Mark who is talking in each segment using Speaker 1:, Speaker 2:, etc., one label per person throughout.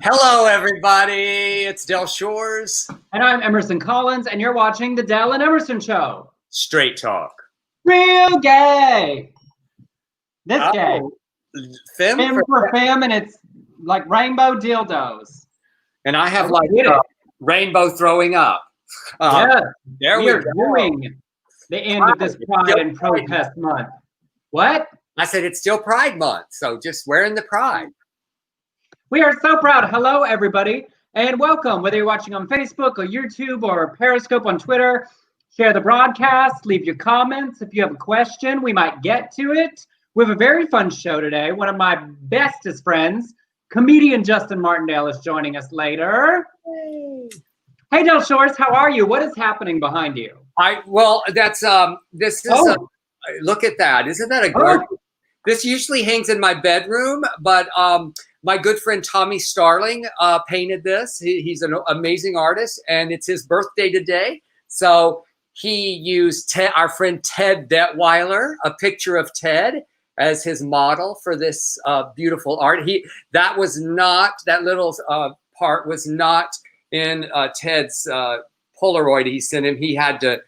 Speaker 1: Hello, everybody. It's Del Shores.
Speaker 2: And I'm Emerson Collins, and you're watching The Del and Emerson Show.
Speaker 1: Straight talk.
Speaker 2: Real gay. This gay.
Speaker 1: Femme
Speaker 2: for femme, and it's like rainbow dildos.
Speaker 1: And I have rainbow throwing up.
Speaker 2: Yeah.
Speaker 1: There
Speaker 2: we are doing the end of this Pride and Protest Month. What?
Speaker 1: I said it's still Pride Month, so just wearing the pride.
Speaker 2: We are so proud. Hello, everybody, and welcome. Whether you're watching on Facebook or YouTube or Periscope on Twitter, share the broadcast, leave your comments. If you have a question, we might get to it. We have a very fun show today. One of my bestest friends, comedian Justin Martindale, is joining us later. Hey, Del Shores, how are you? What is happening behind you?
Speaker 1: That's this is look at that. Isn't that a gorgeous? This usually hangs in my bedroom, but my good friend Tommy Starling painted this. He's an amazing artist, and it's his birthday today. So he used our friend Ted Detweiler, a picture of Ted, as his model for this beautiful art. That little part was not in Ted's Polaroid he sent him. He had to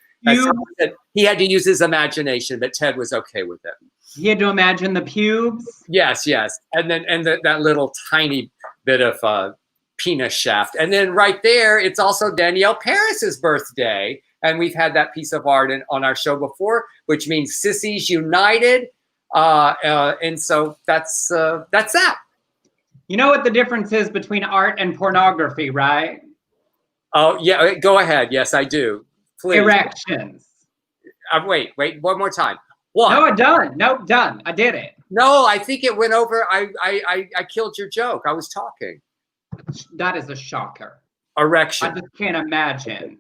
Speaker 1: use his imagination, but Ted was okay with it.
Speaker 2: He had to imagine the pubes.
Speaker 1: Yes, and then that little tiny bit of penis shaft, and then right there, it's also Danielle Paris's birthday, and we've had that piece of art on our show before, which means Sissies United, and so that's that.
Speaker 2: You know what the difference is between art and pornography, right?
Speaker 1: Oh yeah, go ahead. Yes, I do. Please.
Speaker 2: Erections.
Speaker 1: Wait, one more time. What?
Speaker 2: No, done. I did it.
Speaker 1: No, I think it went over. I killed your joke. I was talking.
Speaker 2: That is a shocker.
Speaker 1: Erection.
Speaker 2: I just can't imagine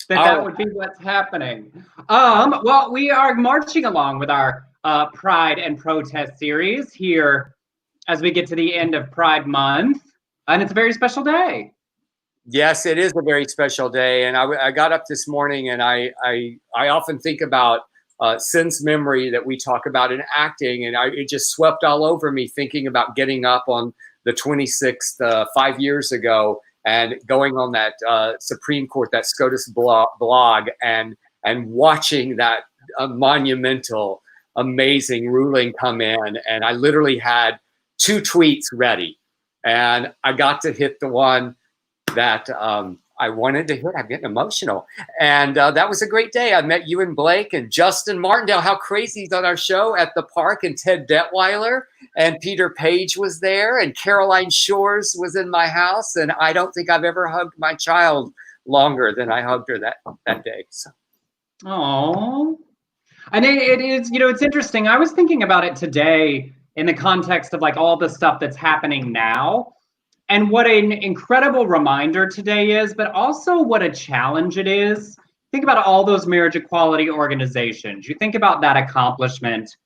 Speaker 2: that would be what's happening. Well, we are marching along with our Pride and Protest series here as we get to the end of Pride Month, and it's a very special day.
Speaker 1: Yes, it is a very special day, and I got up this morning, and I often think about Sin's memory that we talk about in acting, and it just swept all over me thinking about getting up on the 26th 5 years ago and going on that Supreme Court, that SCOTUS blog, and watching that monumental, amazing ruling come in, and I literally had 2 tweets ready, and I got to hit the one that I wanted to hit. I'm getting emotional. And that was a great day. I met you and Blake and Justin Martindale. How crazy he's on our show at the park, and Ted Detweiler and Peter Page was there, and Caroline Shores was in my house. And I don't think I've ever hugged my child longer than I hugged her that day. So.
Speaker 2: Oh, and it is, it's interesting. I was thinking about it today in the context of like all the stuff that's happening now. And what an incredible reminder today is, but also what a challenge it is. Think about all those marriage equality organizations. You think about that accomplishment,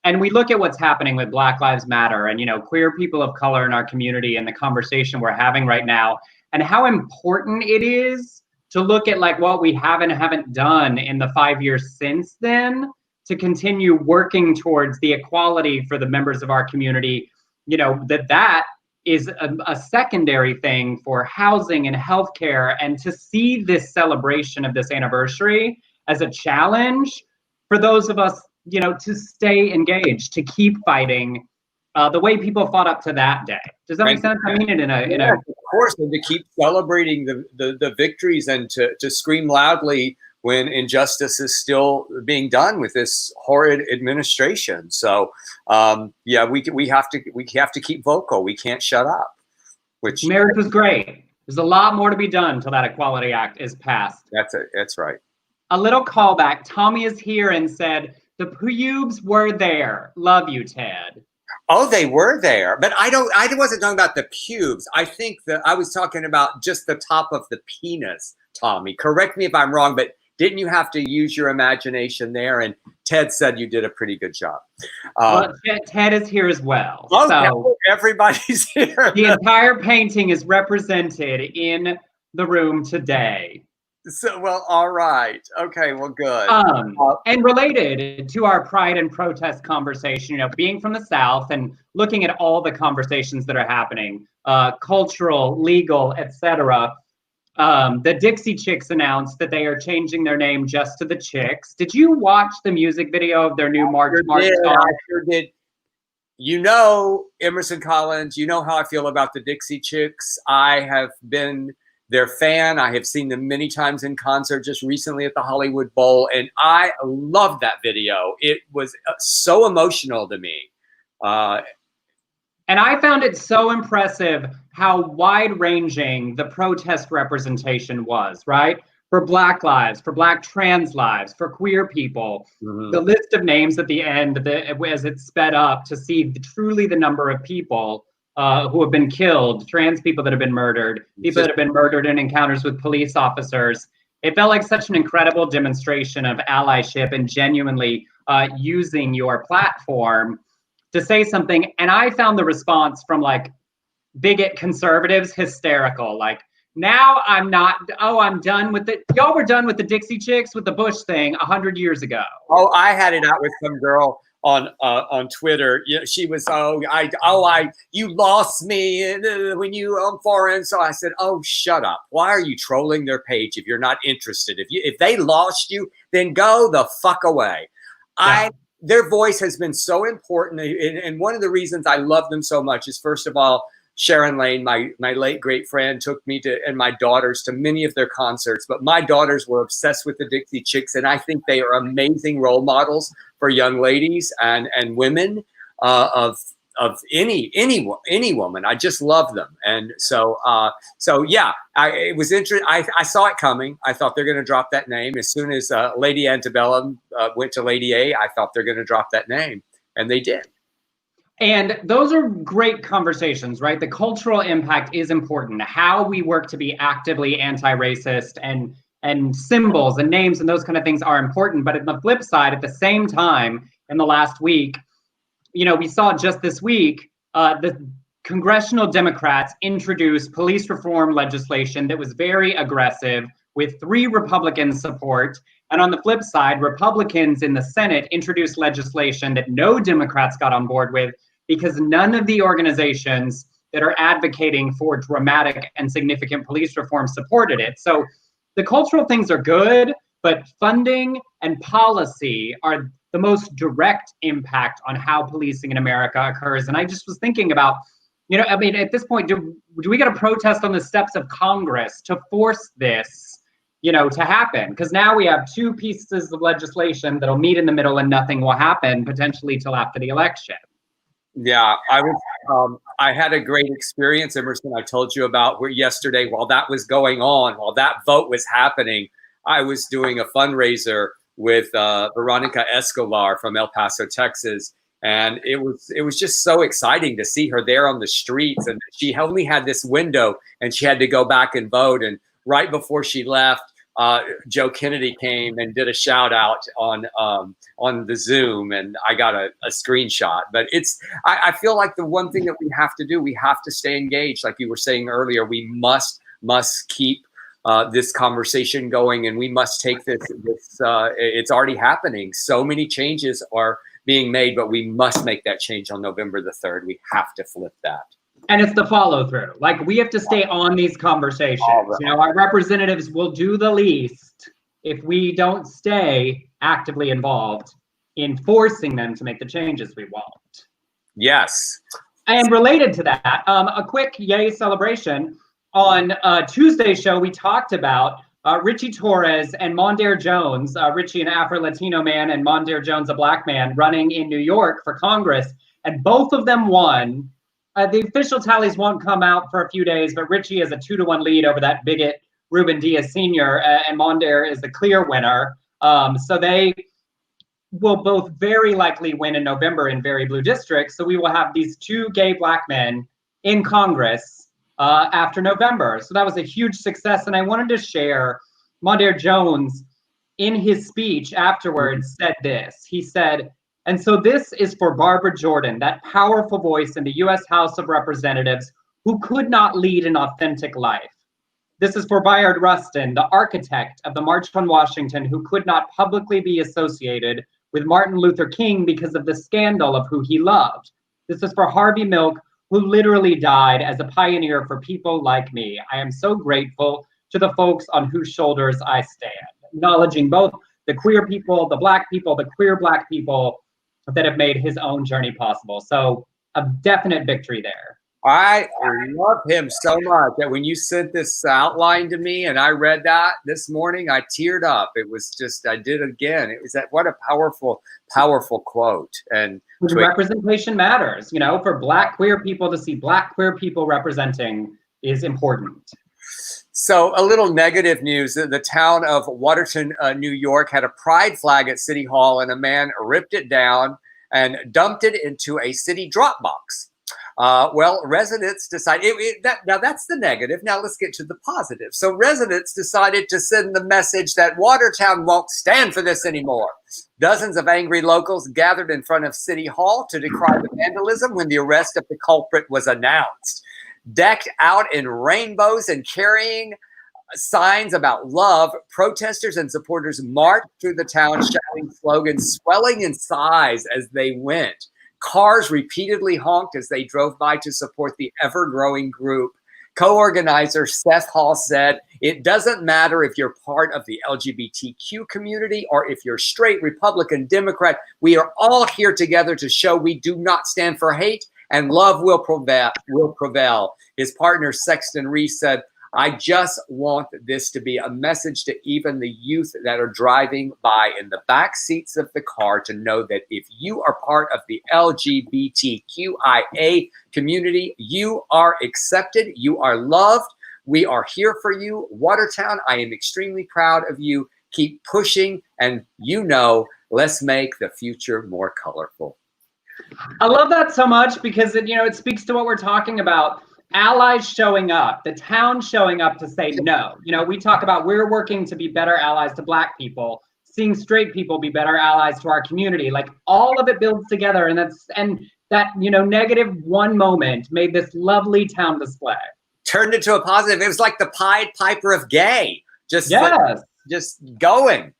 Speaker 2: and we look at what's happening with Black Lives Matter and, queer people of color in our community and the conversation we're having right now, and how important it is to look at like what we have and haven't done in the 5 years since then to continue working towards the equality for the members of our community, that is a secondary thing for housing and healthcare, and to see this celebration of this anniversary as a challenge for those of us, to stay engaged, to keep fighting the way people fought up to that day. Does that make sense? I mean it in a
Speaker 1: of course, and to keep celebrating the victories and to scream loudly when injustice is still being done with this horrid administration. So, we have to keep vocal. We can't shut up. Which
Speaker 2: marriage was great. There's a lot more to be done till that Equality Act is passed.
Speaker 1: That's it. That's right.
Speaker 2: A little callback. Tommy is here and said the pubes were there. Love you, Ted.
Speaker 1: Oh, they were there, but I wasn't talking about the pubes. I think that I was talking about just the top of the penis. Tommy, correct me if I'm wrong, but didn't you have to use your imagination there? And Ted said you did a pretty good job.
Speaker 2: Well, Ted is here as well.
Speaker 1: Oh, so everybody's here.
Speaker 2: The entire painting is represented in the room today.
Speaker 1: So, well, all right. Okay, well, good.
Speaker 2: And related to our pride and protest conversation, being from the South and looking at all the conversations that are happening, cultural, legal, etc. The Dixie Chicks announced that they are changing their name just to the Chicks. Did you watch the music video of their new March song?
Speaker 1: I sure did. Emerson Collins, you know how I feel about the Dixie Chicks. I have been their fan. I have seen them many times in concert, just recently at the Hollywood Bowl, and I loved that video. It was so emotional to me.
Speaker 2: And I found it so impressive how wide-ranging the protest representation was, right? For Black lives, for Black trans lives, for queer people. Mm-hmm. The list of names at the end, as it sped up to see truly the number of people who have been killed, trans people that have been murdered, people that have been murdered in encounters with police officers. It felt like such an incredible demonstration of allyship and genuinely using your platform to say something. And I found the response from like bigot conservatives hysterical. Like, now I'm done with it. Y'all were done with the Dixie Chicks with the Bush thing 100 years ago.
Speaker 1: Oh, I had it out with some girl on Twitter. Yeah, she was, you lost me when you foreign. So I said, oh, shut up. Why are you trolling their page if you're not interested? If they lost you, then go the fuck away. Yeah. Their voice has been so important. And one of the reasons I love them so much is, first of all, Sharon Lane, my late great friend, took me and my daughters to many of their concerts. But my daughters were obsessed with the Dixie Chicks, and I think they are amazing role models for young ladies and women of any woman. I just love them, and so yeah, it was interesting. I saw it coming. I thought they're going to drop that name as soon as Lady Antebellum went to Lady A. I thought they're going to drop that name, and they did.
Speaker 2: And those are great conversations, right? The cultural impact is important. How we work to be actively anti-racist and symbols and names and those kind of things are important. But on the flip side, at the same time, in the last week, we saw just this week, the congressional Democrats introduced police reform legislation that was very aggressive with 3 Republican support. And on the flip side, Republicans in the Senate introduced legislation that no Democrats got on board with, because none of the organizations that are advocating for dramatic and significant police reform supported it. So the cultural things are good, but funding and policy are the most direct impact on how policing in America occurs. And I just was thinking about, at this point, do we get a protest on the steps of Congress to force this, to happen? Because now we have 2 pieces of legislation that'll meet in the middle and nothing will happen potentially till after the election.
Speaker 1: Yeah, I had a great experience, Emerson. I told you about where yesterday, while that was going on, while that vote was happening, I was doing a fundraiser with Veronica Escobar from El Paso, Texas. And it was just so exciting to see her there on the streets. And she only had this window and she had to go back and vote. And right before she left, Joe Kennedy came and did a shout out on the Zoom, and I got a screenshot. But I feel like the one thing that we have to do, we have to stay engaged. Like you were saying earlier, we must keep this conversation going, and we must take this. It's already happening. So many changes are being made, but we must make that change on November the 3rd. We have to flip that.
Speaker 2: And it's the follow through. Like, we have to stay on these conversations. Right. Our representatives will do the least if we don't stay actively involved in forcing them to make the changes we want.
Speaker 1: Yes.
Speaker 2: And related to that, a quick yay celebration. On Tuesday's show, we talked about Richie Torres and Mondaire Jones, Richie, an Afro-Latino man, and Mondaire Jones, a Black man, running in New York for Congress. And both of them won. The official tallies won't come out for a few days, but Richie has a 2-1 lead over that bigot Ruben Diaz Sr., and Mondaire is the clear winner. So they will both very likely win in November in very blue districts. So we will have these 2 gay Black men in Congress after November. So that was a huge success. And I wanted to share, Mondaire Jones, in his speech afterwards, said this. He said, "And so this is for Barbara Jordan, that powerful voice in the U.S. House of Representatives who could not lead an authentic life. This is for Bayard Rustin, the architect of the March on Washington, who could not publicly be associated with Martin Luther King because of the scandal of who he loved. This is for Harvey Milk, who literally died as a pioneer for people like me. I am so grateful to the folks on whose shoulders I stand, acknowledging both the queer people, the Black people, the queer Black people that have made his own journey possible. So a definite victory there.
Speaker 1: I love him so much that when you sent this outline to me and I read that this morning, I teared up. It was just, I did again. It was that, what a powerful, powerful quote. And
Speaker 2: representation matters, you know, for Black queer people to see Black queer people representing is important.
Speaker 1: So a little negative news, the town of Waterton, New York had a pride flag at City Hall and a man ripped it down and dumped it into a city drop box. Well, residents decided, now that's the negative. Now let's get to the positive. So residents decided to send the message that Watertown won't stand for this anymore. Dozens of angry locals gathered in front of City Hall to decry the vandalism when the arrest of the culprit was announced. Decked out in rainbows and carrying signs about love, protesters and supporters marched through the town shouting slogans, swelling in size as they went. Cars repeatedly honked as they drove by to support the ever-growing group. Co-organizer Seth Hall said, "It doesn't matter if you're part of the LGBTQ community or if you're straight, Republican, Democrat. We are all here together to show we do not stand for hate and love will prevail." His partner Sexton Reese said, "I just want this to be a message to even the youth that are driving by in the back seats of the car to know that if you are part of the LGBTQIA community, you are accepted, you are loved, we are here for you. Watertown, I am extremely proud of you. Keep pushing, and you know, let's make the future more colorful."
Speaker 2: I love that so much because it speaks to what we're talking about. Allies showing up, the town showing up to say no. You know, we talk about we're working to be better allies to Black people, seeing straight people be better allies to our community. Like all of it builds together, and that negative one moment made this lovely town display.
Speaker 1: Turned into a positive. It was like the Pied Piper of gay, just going.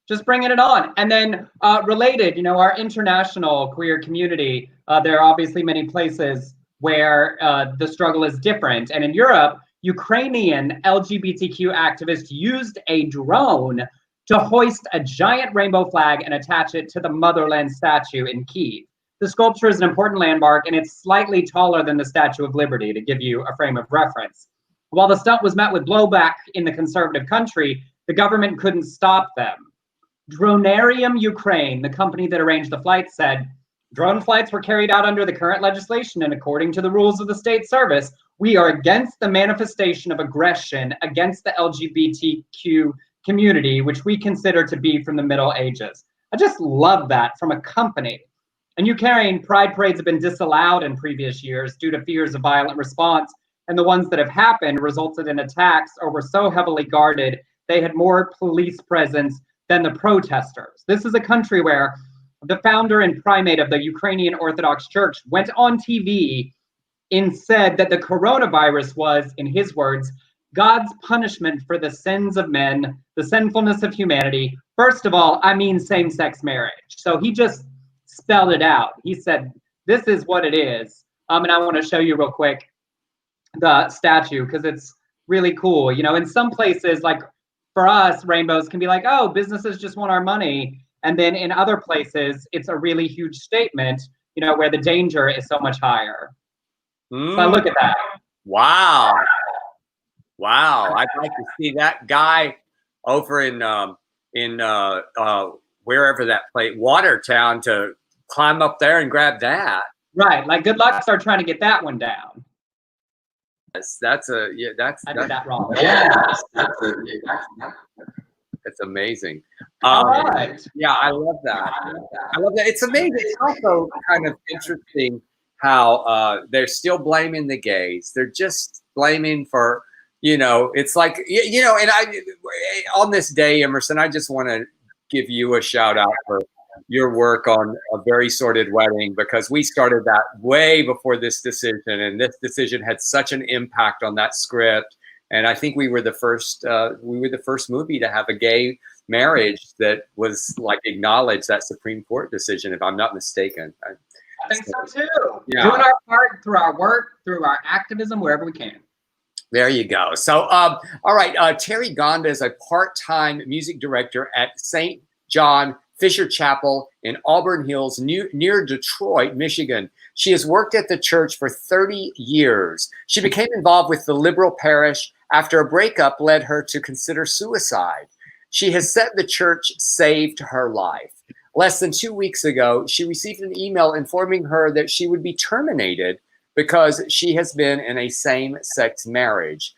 Speaker 2: Just bringing it on. And then related, our international queer community, there are obviously many places where the struggle is different. And in Europe, Ukrainian LGBTQ activists used a drone to hoist a giant rainbow flag and attach it to the Motherland statue in Kyiv. The sculpture is an important landmark, and it's slightly taller than the Statue of Liberty, to give you a frame of reference. While the stunt was met with blowback in the conservative country, the government couldn't stop them. Dronarium Ukraine, the company that arranged the flight, said, "Drone flights were carried out under the current legislation and according to the rules of the state service. We are against the manifestation of aggression against the LGBTQ community, which we consider to be from the Middle Ages." I just love that from a company. And Ukraine, pride parades have been disallowed in previous years due to fears of violent response, and the ones that have happened resulted in attacks or were so heavily guarded they had more police presence than the protesters. This is a country where the founder and primate of the Ukrainian Orthodox Church went on TV and said that the coronavirus was, in his words, God's punishment for the sins of men, the sinfulness of humanity. First of all, I mean same-sex marriage. So he just spelled it out. He said, this is what it is. And I want to show you real quick the statue because it's really cool. In some places, like for us, rainbows can be like, oh, businesses just want our money. And then in other places, it's a really huge statement, where the danger is so much higher. So look at that.
Speaker 1: Wow. I'd like to see that guy over in wherever that place, Watertown, to climb up there and grab that.
Speaker 2: Right. Like good luck start trying to get that one down.
Speaker 1: I did
Speaker 2: that wrong.
Speaker 1: Yes. It's amazing.
Speaker 2: Right.
Speaker 1: Yeah, I love that. It's amazing. It's also kind of interesting how they're still blaming the gays. They're just blaming for, it's like, and on this day, Emerson, I just want to give you a shout out for your work on A Very Sordid Wedding, because we started that way before this decision, and this decision had such an impact on that script. And I think we were the first movie to have a gay marriage that was like acknowledged, that Supreme Court decision, if I'm not mistaken.
Speaker 2: I think so too.
Speaker 1: Yeah.
Speaker 2: Doing our part through our work, through our activism, wherever we can.
Speaker 1: There you go. So, all right. Terry Gonda is a part-time music director at St. John Fisher Chapel in Auburn Hills, near Detroit, Michigan. She has worked at the church for 30 years. She became involved with the liberal parish after a breakup led her to consider suicide. She has said the church saved her life. Less than 2 weeks ago, she received an email informing her that she would be terminated because she has been in a same-sex marriage.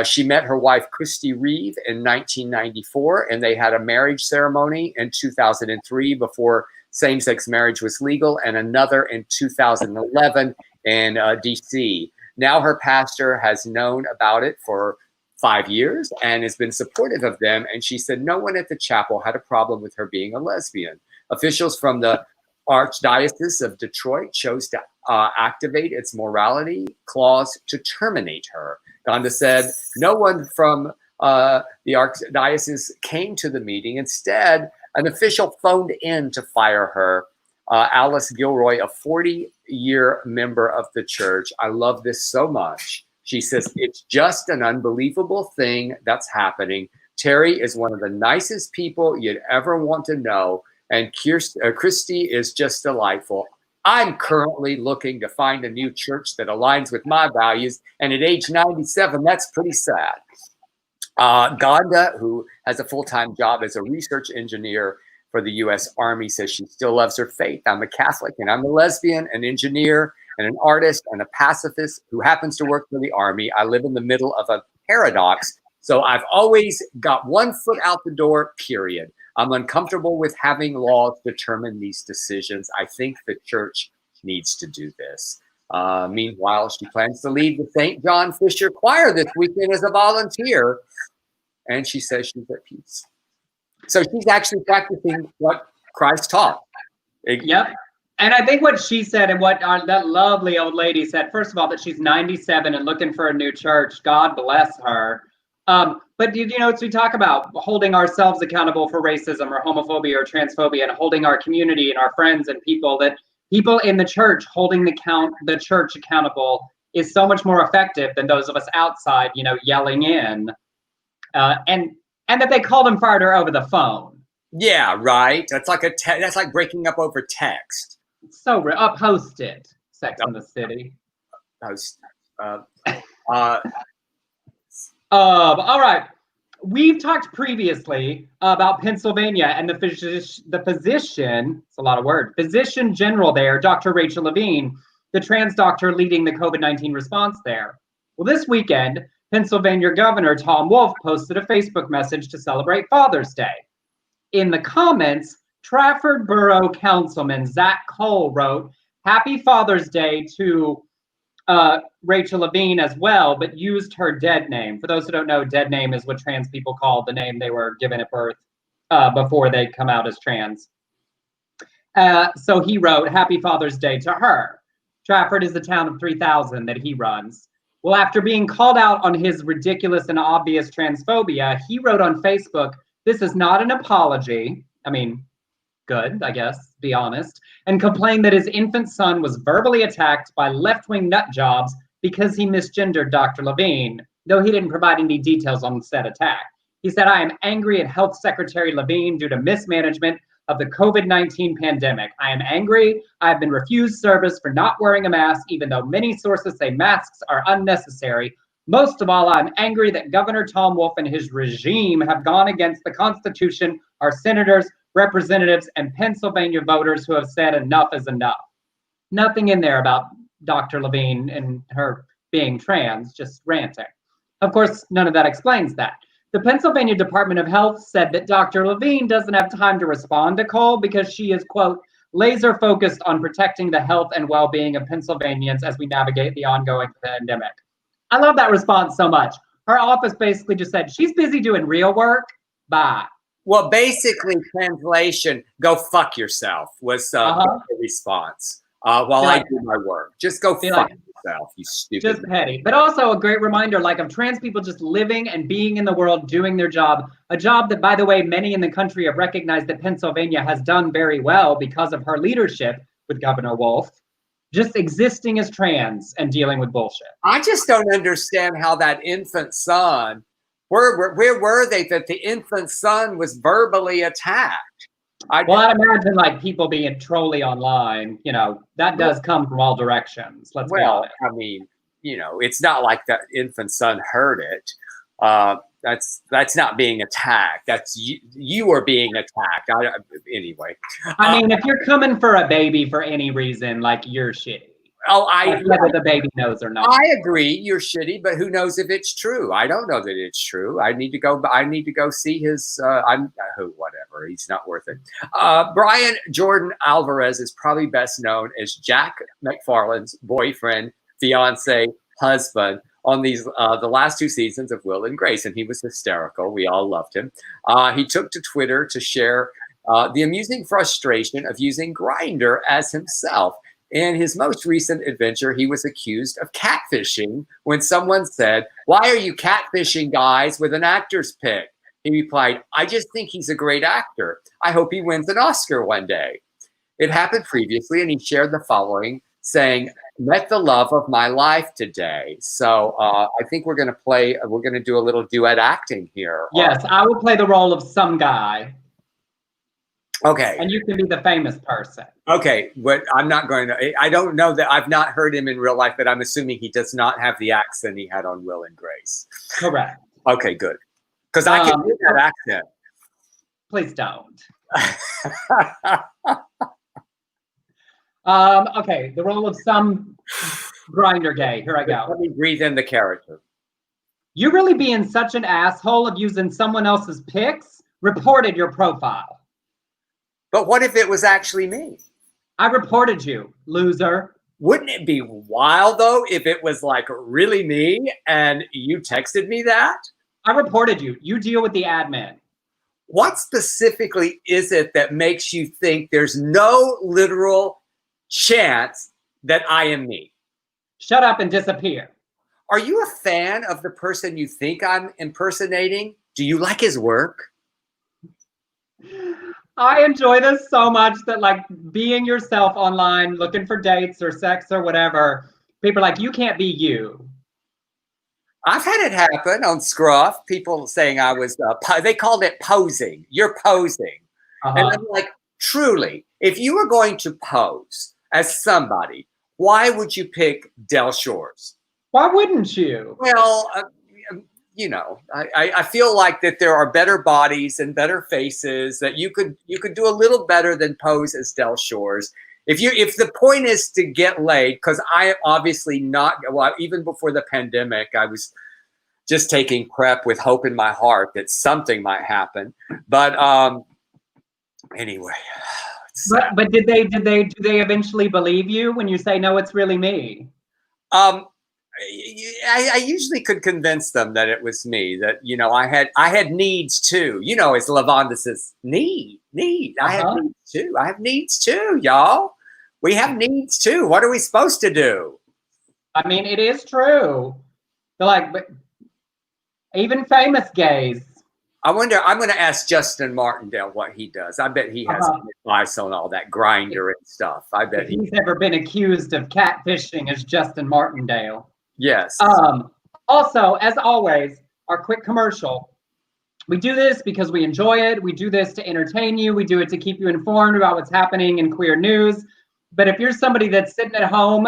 Speaker 1: She met her wife, Christy Reeve, in 1994, and they had a marriage ceremony in 2003 before same-sex marriage was legal, and another in 2011 in DC. Now her pastor has known about it for 5 years and has been supportive of them, and she said no one at the chapel had a problem with her being a lesbian. Officials from the Archdiocese of Detroit chose to activate its morality clause to terminate her. Gonda said no one from the Archdiocese came to the meeting. Instead, an official phoned in to fire her. Alice Gilroy, a 40-year member of the church. I love this so much. She says, it's just an unbelievable thing that's happening. Terry is one of the nicest people you'd ever want to know. And Christy is just delightful. I'm currently looking to find a new church that aligns with my values. And at age 97, that's pretty sad. Gonda, who has a full-time job as a research engineer for the U.S. Army, says she still loves her faith. I'm a Catholic and I'm a lesbian, an engineer and an artist and a pacifist who happens to work for the Army. I live in the middle of a paradox. So I've always got one foot out the door, period. I'm uncomfortable with having laws determine these decisions. I think the church needs to do this. Meanwhile, she plans to lead the St. John Fisher Choir this weekend as a volunteer. And she says she's at peace. So she's actually practicing what Christ taught.
Speaker 2: Yep. And I think what she said and what that lovely old lady said, first of all, that she's 97 and looking for a new church. God bless her. But you know, as we talk about holding ourselves accountable for racism or homophobia or transphobia, and holding our community and our friends and people in the church holding the church accountable is so much more effective than those of us outside, you know, yelling in. And that they called and fired her over the phone.
Speaker 1: Yeah, right. That's like that's like breaking up over text.
Speaker 2: So post it. Sex in the City.
Speaker 1: Post.
Speaker 2: All right. We've talked previously about Pennsylvania and the physician, it's a lot of words, physician general there, Dr. Rachel Levine, the trans doctor leading the COVID-19 response there. Well, this weekend, Pennsylvania Governor Tom Wolf posted a Facebook message to celebrate Father's Day. In the comments, Trafford Borough Councilman Zach Cole wrote, "Happy Father's Day to Rachel Levine as well," but used her dead name. For those who don't know, dead name is what trans people call the name they were given at birth before they come out as trans. So he wrote, "Happy Father's Day to her." Trafford is the town of 3,000 that he runs. Well, after being called out on his ridiculous and obvious transphobia, he wrote on Facebook, "This is not an apology." I mean, good, I guess, be honest, and complained that his infant son was verbally attacked by left-wing nut jobs because he misgendered Dr. Levine, though he didn't provide any details on said attack. He said, "I am angry at Health Secretary Levine due to mismanagement of the COVID-19 pandemic. I am angry. I have been refused service for not wearing a mask, even though many sources say masks are unnecessary. Most of all, I'm angry that Governor Tom Wolf and his regime have gone against the Constitution, our senators, representatives, and Pennsylvania voters who have said enough is enough." Nothing in there about Dr. Levine and her being trans, just ranting. Of course, none of that explains that. The Pennsylvania Department of Health said that Dr. Levine doesn't have time to respond to Cole because she is, quote, laser focused on protecting the health and well-being of Pennsylvanians as we navigate the ongoing pandemic. I love that response so much. Her office basically just said, she's busy doing real work, bye.
Speaker 1: Well, basically, translation, go fuck yourself was the response. while I
Speaker 2: Like-
Speaker 1: do my work. Just go
Speaker 2: Feel
Speaker 1: fuck
Speaker 2: like-
Speaker 1: yourself, you stupid.
Speaker 2: Just petty, but also a great reminder, like, of trans people just living and being in the world, doing their job. A job that, by the way, many in the country have recognized that Pennsylvania has done very well because of her leadership with Governor Wolf, just existing as trans and dealing with bullshit.
Speaker 1: I just don't understand how that infant son, where were they that the infant son was verbally attacked?
Speaker 2: Well, I'd imagine like people being trolly online, you know, that does come from all directions. Let's be honest.
Speaker 1: I mean, you know, it's not like that infant son heard it. That's not being attacked. That's you are being attacked. Anyway.
Speaker 2: I mean, if you're coming for a baby for any reason, like, you're shitty.
Speaker 1: Oh,
Speaker 2: whether the baby knows or not.
Speaker 1: I agree, you're shitty, but who knows if it's true? I don't know that it's true. I need to go see his. Whatever. He's not worth it. Brian Jordan Alvarez is probably best known as Jack McFarland's boyfriend, fiance, husband on the last 2 seasons of Will and Grace, and he was hysterical. We all loved him. He took to Twitter to share the amusing frustration of using Grindr as himself. In his most recent adventure, he was accused of catfishing when someone said, "Why are you catfishing guys with an actor's pic?" He replied, "I just think he's a great actor. I hope he wins an Oscar one day." It happened previously, and he shared the following, saying, "Met the love of my life today." So I think we're going to do a little duet acting here.
Speaker 2: Yes, I will play the role of some guy.
Speaker 1: Okay.
Speaker 2: And you can be the famous person.
Speaker 1: Okay, but I'm not going to. I don't know that. I've not heard him in real life, but I'm assuming he does not have the accent he had on Will and Grace.
Speaker 2: Correct.
Speaker 1: Okay, good. Because I can do that accent.
Speaker 2: Please don't. Okay, the role of some Grindr gay. Here I go.
Speaker 1: Let me breathe in the character.
Speaker 2: You really being such an asshole of using someone else's pics? Reported your profile.
Speaker 1: But what if it was actually me?
Speaker 2: I reported you, loser.
Speaker 1: Wouldn't it be wild, though, if it was like really me and you texted me that?
Speaker 2: I reported you. You deal with the admin.
Speaker 1: What specifically is it that makes you think there's no literal chance that I am me?
Speaker 2: Shut up and disappear.
Speaker 1: Are you a fan of the person you think I'm impersonating? Do you like his work?
Speaker 2: I enjoy this so much that, like, being yourself online, looking for dates or sex or whatever, people are like, you can't be you.
Speaker 1: I've had it happen on Scruff. People saying I was, they called it posing. You're posing. And I'm like, truly, if you were going to pose as somebody, why would you pick Del Shores?
Speaker 2: Why wouldn't you?
Speaker 1: Well, you know, I feel like that there are better bodies and better faces that you could do a little better than pose as Del Shores. If the point is to get laid, because I am obviously not, well, even before the pandemic, I was just taking PrEP with hope in my heart that something might happen. But anyway.
Speaker 2: But do they eventually believe you when you say, no, it's really me?
Speaker 1: I usually could convince them that it was me, that, you know, I had needs too. You know, as Lavonda says, need. I have needs too. I have needs too, y'all. We have needs too. What are we supposed to do?
Speaker 2: I mean, it is true. They're like, but even famous gays.
Speaker 1: I wonder, I'm going to ask Justin Martindale what he does. I bet he has some advice on all that Grindr and stuff. I bet
Speaker 2: he's ever been accused of catfishing as Justin Martindale.
Speaker 1: Yes.
Speaker 2: Also, as always, our quick commercial. We do this because we enjoy it. We do this to entertain you. We do it to keep you informed about what's happening in queer news. But if you're somebody that's sitting at home,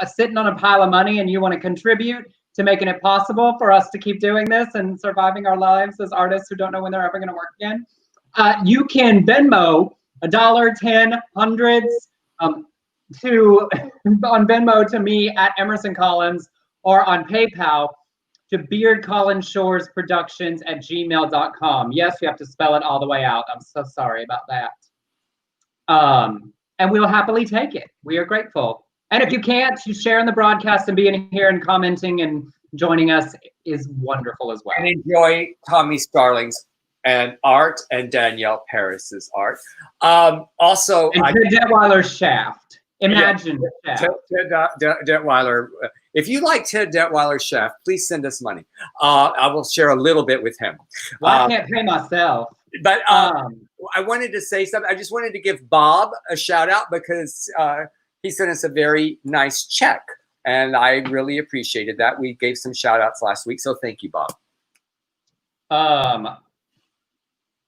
Speaker 2: sitting on a pile of money, and you want to contribute to making it possible for us to keep doing this and surviving our lives as artists who don't know when they're ever going to work again, you can Venmo $1, 10, hundreds on Venmo to me at Emerson Collins, or on PayPal to beardcollinshoresproductions@gmail.com. Yes, you have to spell it all the way out. I'm so sorry about that. And we'll happily take it. We are grateful. And if you can't, you sharing the broadcast and being here and commenting and joining us is wonderful as well.
Speaker 1: And enjoy Tommy Starling's and art and Danielle Paris's art. Also,
Speaker 2: and Detweiler's Shaft. Imagine
Speaker 1: Yeah.
Speaker 2: Chef.
Speaker 1: Ted Detweiler. If you like Ted Detweiler, Chef, please send us money. I will share a little bit with him.
Speaker 2: Well, I can't pay myself.
Speaker 1: But I wanted to say something. I just wanted to give Bob a shout out because he sent us a very nice check. And I really appreciated that. We gave some shout outs last week. So thank you, Bob.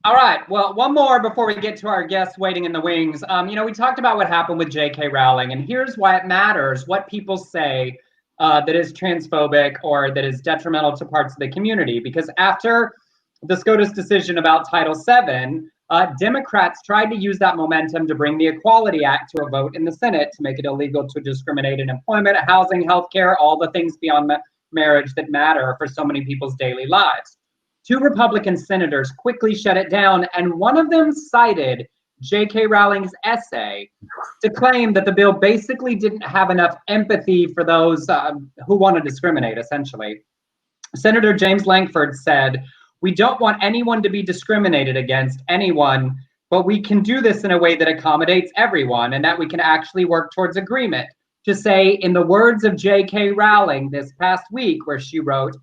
Speaker 2: All right. Well, one more before we get to our guests waiting in the wings. We talked about what happened with J.K. Rowling, and here's why it matters what people say that is transphobic or that is detrimental to parts of the community. Because after the SCOTUS decision about Title VII, Democrats tried to use that momentum to bring the Equality Act to a vote in the Senate to make it illegal to discriminate in employment, housing, healthcare, all the things beyond marriage that matter for so many people's daily lives. 2 Republican senators quickly shut it down, and one of them cited J.K. Rowling's essay to claim that the bill basically didn't have enough empathy for those who want to discriminate, essentially. Senator James Lankford said, "We don't want anyone to be discriminated against anyone, but we can do this in a way that accommodates everyone and that we can actually work towards agreement." To say, in the words of J.K. Rowling this past week, where she wrote,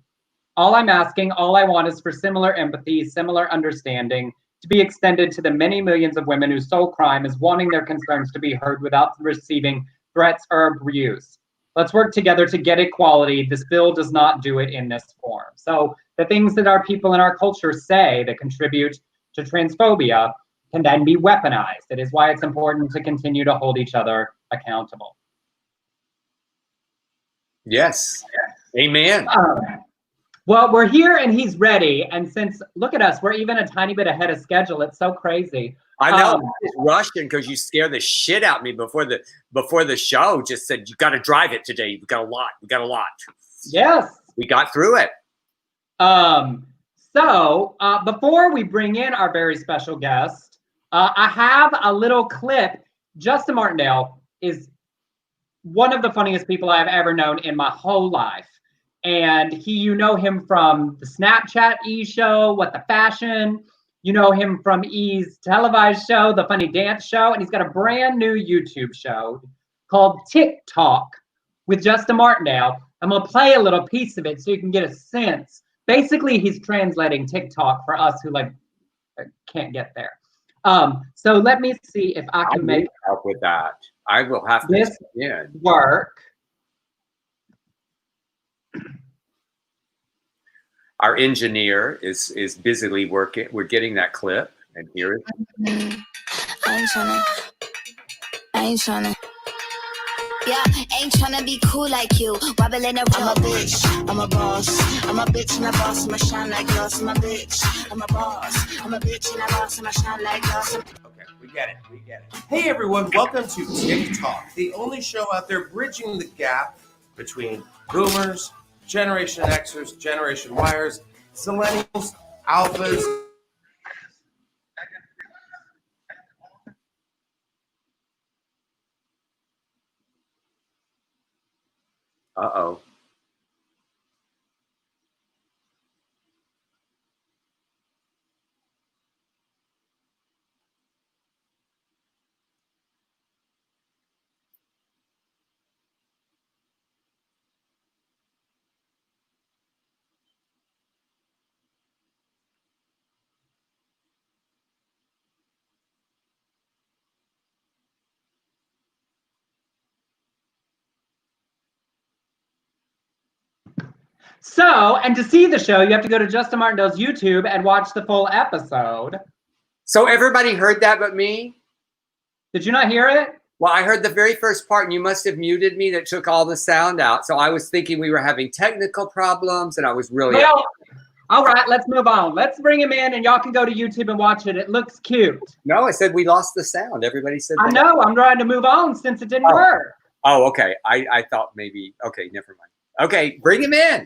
Speaker 2: "All I'm asking, all I want is for similar empathy, similar understanding to be extended to the many millions of women whose sole crime is wanting their concerns to be heard without receiving threats or abuse. Let's work together to get equality. This bill does not do it in this form." So the things that our people in our culture say that contribute to transphobia can then be weaponized. It is why it's important to continue to hold each other accountable.
Speaker 1: Yes. Amen.
Speaker 2: Well, we're here and he's ready. And since, look at us, we're even a tiny bit ahead of schedule. It's so crazy.
Speaker 1: I know. It's rushing because you scared the shit out of me before the show. Just said, you got to drive it today. We got a lot.
Speaker 2: Yes.
Speaker 1: We got through it.
Speaker 2: So before we bring in our very special guest, I have a little clip. Justin Martindale is one of the funniest people I've ever known in my whole life. And you know him from the Snapchat E! Show, What the Fashion. You know him from E's televised show, The Funny Dance Show. And he's got a brand new YouTube show called TikTok with Justin Martindale. I'm going to play a little piece of it so you can get a sense. Basically, he's translating TikTok for us who can't get there. So let me see if I can make
Speaker 1: help with that. I will have to
Speaker 2: this work.
Speaker 1: Our engineer is busily working. We're getting that clip, and here it is.
Speaker 3: I ain't tryna. Yeah, ain't tryna be cool like you. Wobbling around. I'm a bitch. I'm a boss. I'm a bitch and a boss. I'ma shine like glass. I'm a bitch. I'm a boss. I'm a bitch and a boss. I'ma shine like glass.
Speaker 4: Okay, we get it. Hey everyone, welcome to TikTok, the only show out there bridging the gap between boomers, Generation Xers, Generation Yers, Millennials, Alphas.
Speaker 1: Uh-oh.
Speaker 2: So, and to see the show, you have to go to Justin Martindale's YouTube and watch the full episode.
Speaker 1: So everybody heard that but me?
Speaker 2: Did you not hear it?
Speaker 1: Well, I heard the very first part, and you must have muted me. That took all the sound out. So I was thinking we were having technical problems, and I was really...
Speaker 2: Well, all right, let's move on. Let's bring him in, and y'all can go to YouTube and watch it. It looks cute.
Speaker 1: No, I said we lost the sound. Everybody said that.
Speaker 2: I know. I'm trying to move on since it didn't work.
Speaker 1: Oh, okay. I thought maybe... Okay, never mind. Okay, bring him in.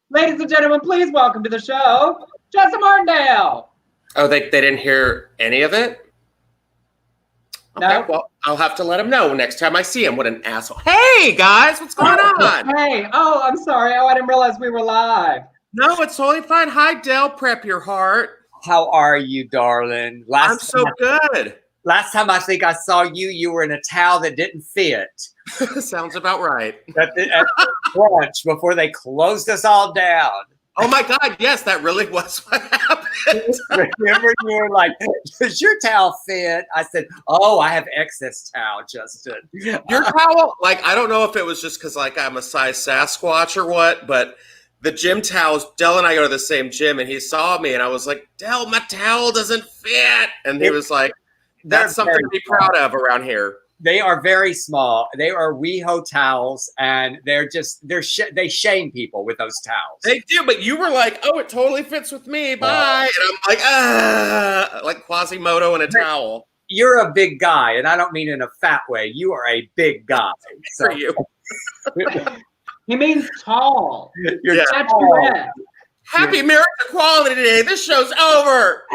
Speaker 2: Ladies and gentlemen, please welcome to the show, Justin Martindale.
Speaker 4: Oh, they didn't hear any of it? Okay,
Speaker 2: No.
Speaker 4: well, I'll have to let him know next time I see him. What an asshole. Hey, guys, what's going on?
Speaker 2: Hey, I'm sorry. I didn't realize we were live.
Speaker 4: No, it's totally fine. Hi, Dell. Prep your heart.
Speaker 1: How are you, darling?
Speaker 4: I'm so good.
Speaker 1: last time I think I saw you, you were in a towel that didn't fit.
Speaker 4: Sounds about right.
Speaker 1: At the brunch before they closed us all down.
Speaker 4: Oh my God, yes, that really was what happened.
Speaker 1: Remember, you were like, does your towel fit? I said, oh, I have excess towel, Justin.
Speaker 4: Your towel, like, I don't know if it was just because, like, I'm a size Sasquatch or what, but the gym towels, Dell and I go to the same gym, and he saw me, and I was like, Dell, my towel doesn't fit. And he was like, that's something to be proud of around here.
Speaker 1: They are very small. They are WeHo towels, and they shame people with those towels.
Speaker 4: They do, but you were like, "Oh, it totally fits with me." Bye, and I'm like Quasimodo in a towel.
Speaker 1: You're a big guy, and I don't mean in a fat way. You are a big guy.
Speaker 4: For you,
Speaker 2: he means tall.
Speaker 1: You're
Speaker 2: tall.
Speaker 4: Happy Marriage Equality Day. This show's over.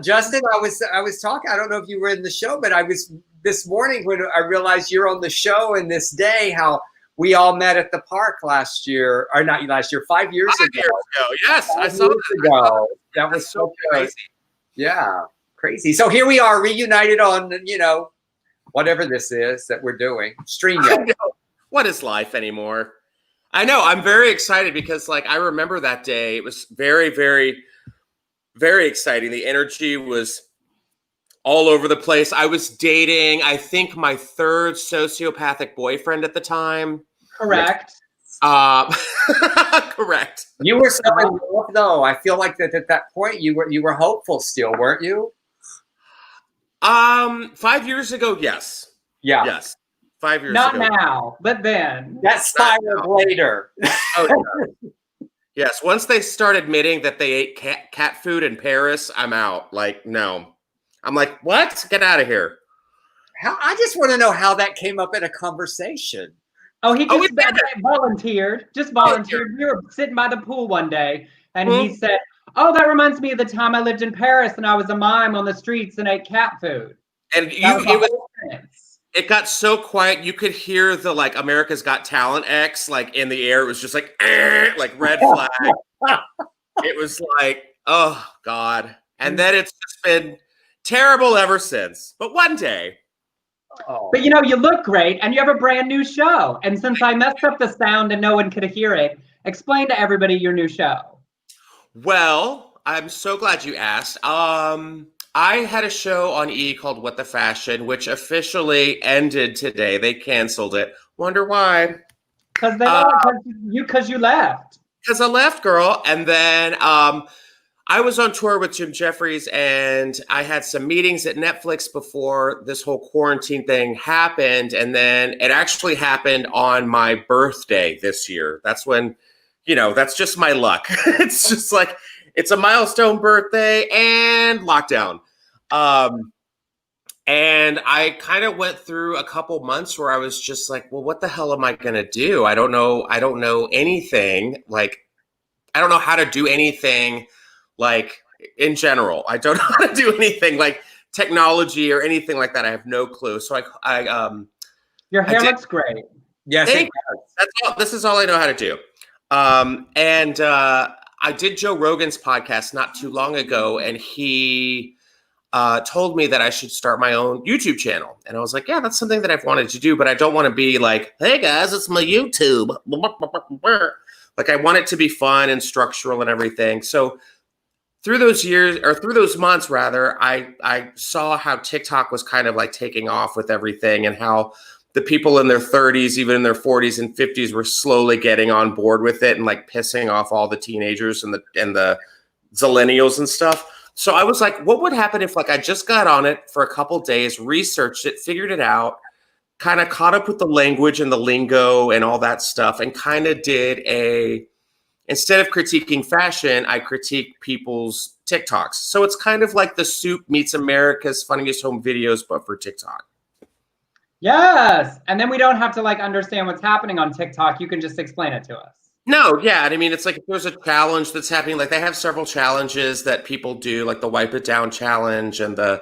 Speaker 1: Justin, I was talking. I don't know if you were in the show, but I was this morning when I realized you're on the show and this day. How we all met at the park last year, or not last year, 5 years ago.
Speaker 4: Yes, I saw that.
Speaker 1: That was so crazy. Yeah, crazy. So here we are, reunited on whatever this is that we're doing. StreamYard.
Speaker 4: What is life anymore? I know. I'm very excited because, like, I remember that day. It was very, very, very exciting. The energy was all over the place. I was dating, I think, my third sociopathic boyfriend at the time.
Speaker 2: Correct.
Speaker 4: Correct.
Speaker 1: You were so in love, though. I feel like that at that point you were hopeful still, weren't you?
Speaker 4: 5 years ago, yes.
Speaker 1: Yeah.
Speaker 4: Yes. 5 years
Speaker 2: Not
Speaker 4: ago.
Speaker 2: Not now, but then.
Speaker 1: That spiraled later.
Speaker 4: Oh, yeah. Yes, once they start admitting that they ate cat food in Paris, I'm out. Like, no. I'm like, what? Get out of here.
Speaker 1: I just want to know how that came up in a conversation.
Speaker 2: Oh, he just volunteered. Just volunteered. We were sitting by the pool one day, and he said, oh, that reminds me of the time I lived in Paris, and I was a mime on the streets and ate cat food.
Speaker 4: And it got so quiet, you could hear the, like, America's Got Talent X, like, in the air. It was just like red flag. It was like, oh, God. And then it's just been terrible ever since. But one day.
Speaker 1: Oh.
Speaker 2: But, you look great, and you have a brand new show. And since I messed up the sound and no one could hear it, explain to everybody your new show.
Speaker 4: Well, I'm so glad you asked. I had a show on E! Called What the Fashion, which officially ended today. They canceled it. Wonder why?
Speaker 2: Because you left.
Speaker 4: Because I left, girl. And then I was on tour with Jim Jeffries, and I had some meetings at Netflix before this whole quarantine thing happened. And then it actually happened on my birthday this year. That's when, that's just my luck. It's just like, it's a milestone birthday and lockdown. And I kind of went through a couple months where I was just like, well, what the hell am I going to do? I don't know anything. Like, I don't know how to do anything, like, in general. I don't know how to do anything like technology or anything like that. I have no clue. So
Speaker 2: your hair looks great.
Speaker 1: Yes, it does.
Speaker 4: This is all I know how to do. I did Joe Rogan's podcast not too long ago, and he told me that I should start my own YouTube channel. And I was like, yeah, that's something that I've wanted to do, but I don't want to be like, hey guys, it's my YouTube. Like, I want it to be fun and structural and everything. So through those months, I saw how TikTok was kind of like taking off with everything, and how the people in their 30s, even in their 40s and 50s, were slowly getting on board with it and, like, pissing off all the teenagers and the zillennials and stuff. So I was like, what would happen if, like, I just got on it for a couple days, researched it, figured it out, kind of caught up with the language and the lingo and all that stuff, and kind of instead of critiquing fashion, I critique people's TikToks. So it's kind of like The Soup meets America's Funniest Home Videos, but for TikTok.
Speaker 2: Yes. And then we don't have to, like, understand what's happening on TikTok. You can just explain it to us.
Speaker 4: No, yeah. I mean, it's like if there's a challenge that's happening, like, they have several challenges that people do, like the Wipe It Down challenge and the,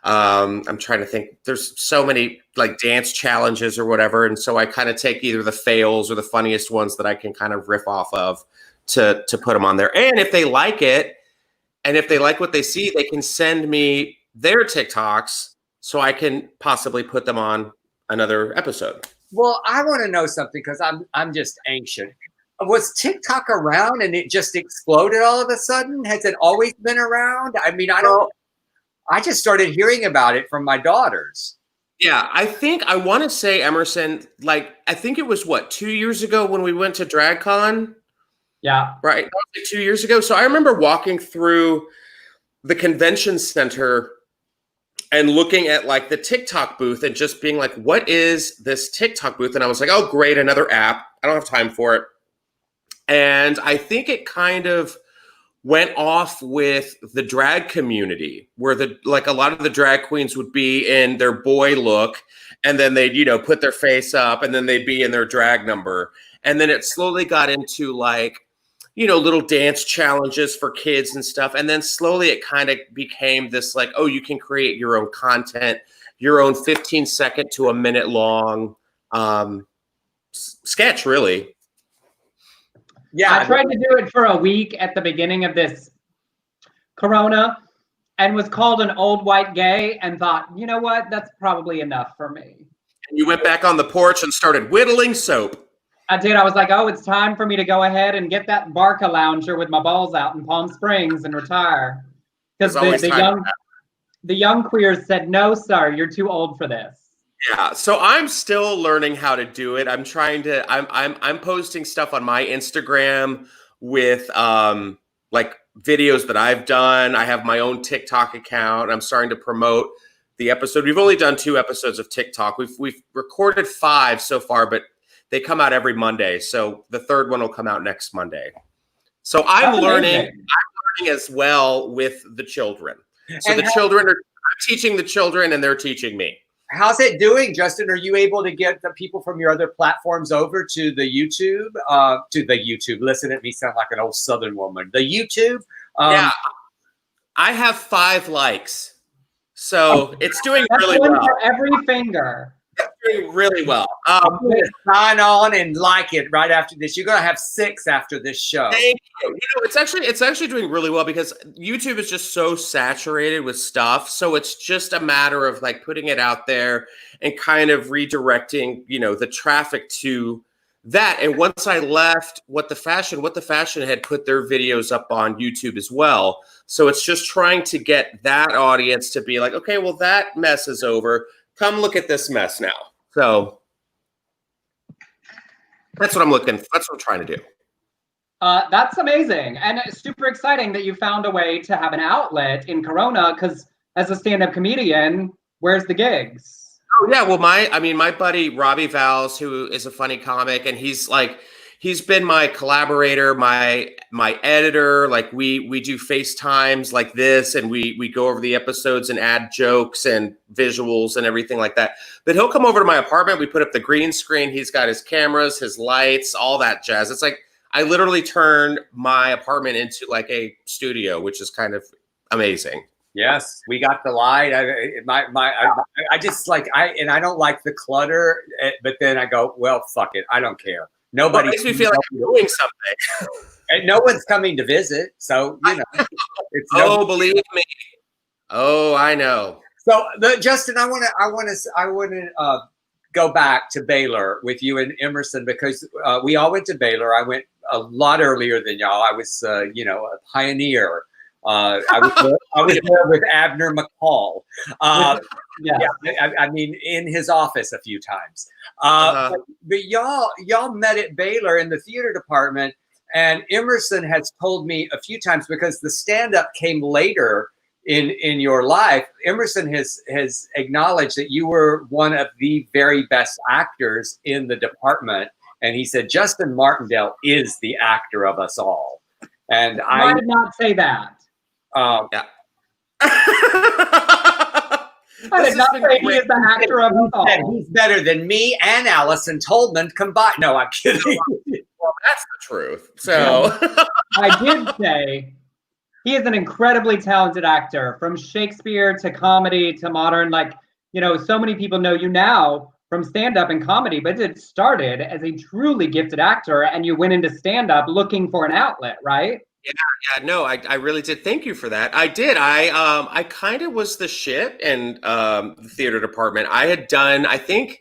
Speaker 4: I'm trying to think, there's so many, like, dance challenges or whatever. And so I kind of take either the fails or the funniest ones that I can kind of riff off of to put them on there. And if they like it, And if they like what they see, they can send me their TikToks so I can possibly put them on another episode.
Speaker 1: Well, I want to know something because I'm just anxious. Was TikTok around and it just exploded all of a sudden? Has it always been around? I mean, I just started hearing about it from my daughters.
Speaker 4: Yeah, I want to say, Emerson, like, I think it was 2 years ago when we went to DragCon?
Speaker 2: Yeah.
Speaker 4: Right. That was like 2 years ago. So I remember walking through the convention center and looking at like the TikTok booth and just being like, what is this TikTok booth? And I was like, oh, great, another app. I don't have time for it. And I think it kind of went off with the drag community where a lot of the drag queens would be in their boy look and then they'd, put their face up and then they'd be in their drag number. And then it slowly got into like, little dance challenges for kids and stuff. And then slowly it kind of became this like, oh, you can create your own content, your own 15-second to a minute long sketch, really.
Speaker 2: Yeah, I tried to do it for a week at the beginning of this Corona and was called an old white gay and thought, you know what, that's probably enough for me.
Speaker 4: And you went back on the porch and started whittling soap.
Speaker 2: I did. I was like, oh, it's time for me to go ahead and get that Barca lounger with my balls out in Palm Springs and retire. Because the young queers said, no, sir, you're too old for this.
Speaker 4: Yeah, so I'm still learning how to do it. I'm posting stuff on my Instagram with like videos that I've done. I have my own TikTok account. I'm starting to promote the episode. We've only done 2 episodes of TikTok. We've recorded 5 so far, but they come out every Monday. So the 3rd one will come out next Monday. So I'm learning as well with the children. So I'm teaching the children and they're teaching me.
Speaker 1: How's it doing, Justin? Are you able to get the people from your other platforms over to the YouTube? Listen at me sound like an old Southern woman. The YouTube?
Speaker 4: Yeah. I have 5 likes. So it's doing really well.
Speaker 2: For every finger.
Speaker 4: It's doing really well.
Speaker 1: Sign on and like it right after this. You're gonna have 6 after this show.
Speaker 4: Thank you. It's actually doing really well because YouTube is just so saturated with stuff. So it's just a matter of like putting it out there and kind of redirecting, the traffic to that. And once I left What the Fashion had put their videos up on YouTube as well. So it's just trying to get that audience to be like, okay, well, that mess is over. Come look at this mess now. So that's what I'm trying to do.
Speaker 2: That's amazing. And it's super exciting that you found a way to have an outlet in Corona, because as a stand-up comedian, where's the gigs?
Speaker 4: Oh yeah, well my buddy Robbie Valls, who is a funny comic, and he's been my collaborator, my editor. Like we do FaceTimes like this, and we go over the episodes and add jokes and visuals and everything like that. But he'll come over to my apartment. We put up the green screen. He's got his cameras, his lights, all that jazz. It's like I literally turned my apartment into like a studio, which is kind of amazing.
Speaker 1: Yes, we got the light. I just like I don't like the clutter, but then I go, well, fuck it, I don't care. Nobody
Speaker 4: makes me feel like I'm doing something.
Speaker 1: And no one's coming to visit, so
Speaker 4: believe me. Oh, I know.
Speaker 1: So, Justin, I want to go back to Baylor with you and Emerson, because we all went to Baylor. I went a lot earlier than y'all. I was, a pioneer. I was there with Abner McCall. I mean, in his office a few times. But y'all met at Baylor in the theater department, and Emerson has told me a few times, because the stand-up came later in your life. Emerson has acknowledged that you were one of the very best actors in the department, and he said Justin Martindale is the actor of us all. And
Speaker 2: I did not say that.
Speaker 4: Yeah.
Speaker 2: I did not say he is the actor of us all.
Speaker 1: He's better than me and Allison Tolman combined. No, I'm kidding.
Speaker 4: Well, that's the truth. So
Speaker 2: I did say he is an incredibly talented actor, from Shakespeare to comedy to modern. Like, so many people know you now from stand-up and comedy, but it started as a truly gifted actor, and you went into stand-up looking for an outlet, right?
Speaker 4: Yeah, no, I really did. Thank you for that. I did. I kind of was the shit in the theater department. I had done, I think.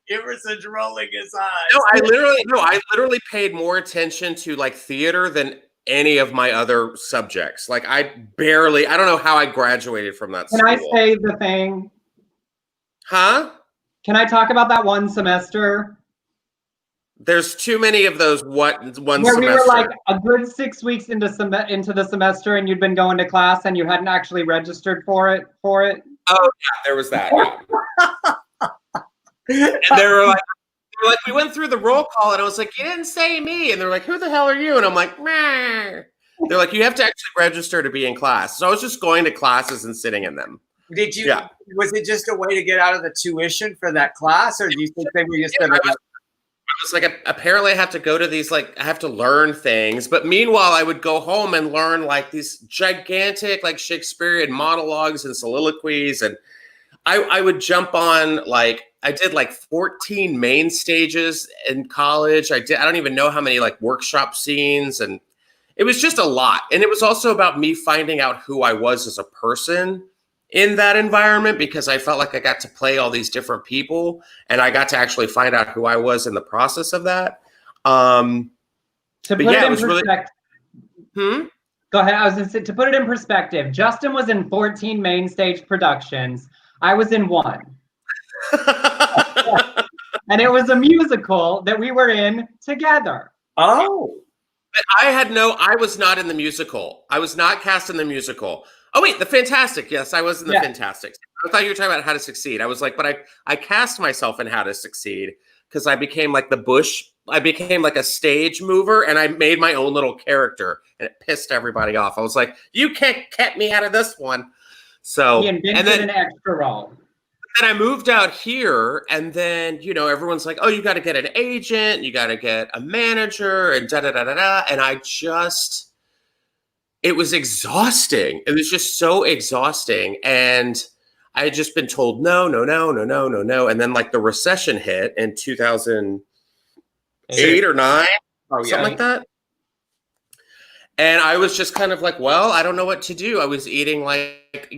Speaker 1: Emerson's rolling his eyes.
Speaker 4: I literally paid more attention to like theater than any of my other subjects. Like I don't know how I graduated from that
Speaker 2: Can
Speaker 4: school.
Speaker 2: I say the thing?
Speaker 4: Huh?
Speaker 2: Can I talk about that one semester?
Speaker 4: There's too many of those one
Speaker 2: Where
Speaker 4: semester.
Speaker 2: we were like a good 6 weeks into the semester, and you'd been going to class and you hadn't actually registered for it.
Speaker 4: Oh yeah, there was that. And they were like, we went through the roll call, and I was like, you didn't say me, and they're like, who the hell are you? And I'm like, meh. They're like, you have to actually register to be in class. So I was just going to classes and sitting in them.
Speaker 1: Did you?
Speaker 4: Yeah.
Speaker 1: Was it just a way to get out of the tuition for that class, or do you think they were just?
Speaker 4: I was like, apparently I have to go to these, like, I have to learn things. But meanwhile, I would go home and learn like these gigantic, like Shakespearean monologues and soliloquies. And I would jump on, like, I did like 14 main stages in college. I don't even know how many like workshop scenes. And it was just a lot. And it was also about me finding out who I was as a person in that environment, because I felt like I got to play all these different people, and I got to actually find out who I was in the process of that.
Speaker 2: To put it in perspective,
Speaker 4: Really...
Speaker 2: Go ahead. I was going to say, to put it in perspective, Justin was in 14 main stage productions. I was in 1. And it was a musical that we were in together.
Speaker 1: Oh.
Speaker 4: But I was not in the musical. I was not cast in the musical. Oh, wait, The Fantastic. Yes, I was in The Fantastic. I thought you were talking about How to Succeed. I was like, but I cast myself in How to Succeed because I became like I became like a stage mover, and I made my own little character, and it pissed everybody off. I was like, you can't get me out of this one. So,
Speaker 2: he invented an extra role.
Speaker 4: Then I moved out here, and then, everyone's like, oh, you got to get an agent, you got to get a manager, and da-da-da-da-da. And it was exhausting. It was just so exhausting. And I had just been told, no. And then like the recession hit in 2008 or 9, something like that. And I was just kind of like, well, I don't know what to do. I was eating like,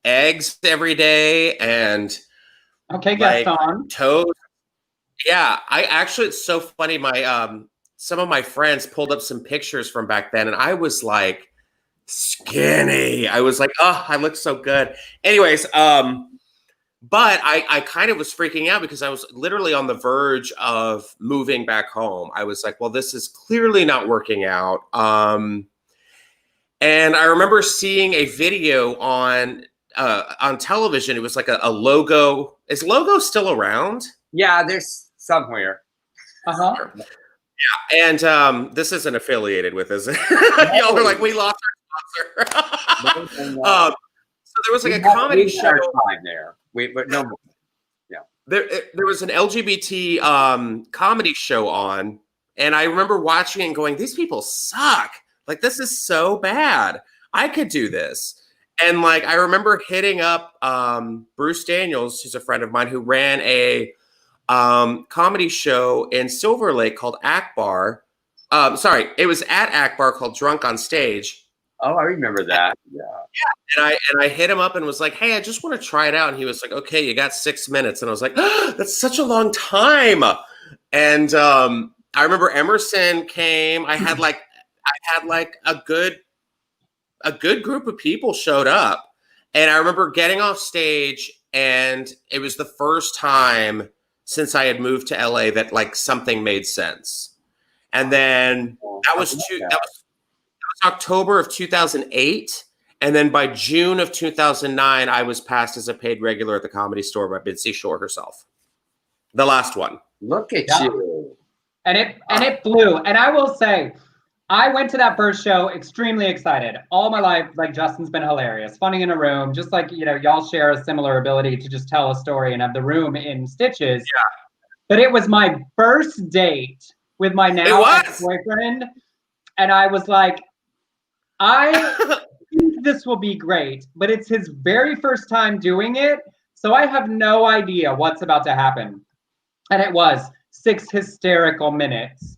Speaker 4: eggs every day and
Speaker 2: Gaston.
Speaker 4: Toast. Yeah, it's so funny. My some of my friends pulled up some pictures from back then, and I was like skinny. I was like, oh, I look so good. Anyways, but I kind of was freaking out because I was literally on the verge of moving back home. I was like, well, this is clearly not working out. And I remember seeing a video on television. It was like a logo. Is logo still around?
Speaker 1: Yeah, there's somewhere.
Speaker 2: Uh-huh.
Speaker 4: Yeah, and this isn't affiliated with, is it? Y'all were like, we lost our sponsor. So there was like a comedy show
Speaker 1: there. But no more. Yeah.
Speaker 4: There was an LGBT comedy show on, and I remember watching it and going, these people suck. Like, this is so bad. I could do this. And like, I remember hitting up Bruce Daniels, who's a friend of mine, who ran a comedy show in Silver Lake called Akbar. It was at Akbar called Drunk on Stage.
Speaker 1: Oh, I remember that. Yeah.
Speaker 4: And I hit him up and was like, hey, I just want to try it out. And he was like, okay, you got 6 minutes. And I was like, oh, that's such a long time. And I remember Emerson came. I had like a good group of people showed up. And I remember getting off stage, and it was the first time since I had moved to LA that like something made sense. And then that was October of 2008. And then by June of 2009, I was passed as a paid regular at the Comedy Store by Bitsy Shore herself. The last one.
Speaker 1: Look at you.
Speaker 2: And it blew. And I will say, I went to that first show extremely excited. All my life, like, Justin's been hilarious. Funny in a room, just like, y'all share a similar ability to just tell a story and have the room in stitches.
Speaker 4: Yeah.
Speaker 2: But it was my first date with my now ex-boyfriend. And I was like, I think this will be great, but it's his very first time doing it. So I have no idea what's about to happen. And it was 6 hysterical minutes.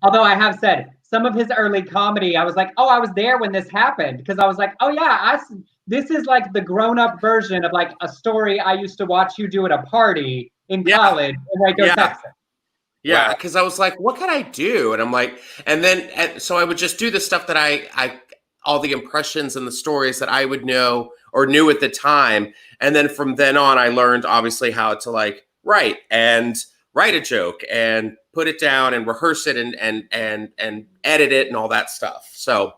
Speaker 2: Although I have said some of his early comedy, I was like, oh, I was there when this happened. Because I was like, oh yeah, this is like the grown-up version of like a story I used to watch you do at a party in college in Waco, Texas.
Speaker 4: Yeah, because I was like, what can I do? And I'm like, so I would just do the stuff that I all the impressions and the stories that I would know or knew at the time. And then from then on, I learned obviously how to like write a joke and put it down and rehearse it and edit it and all that stuff. So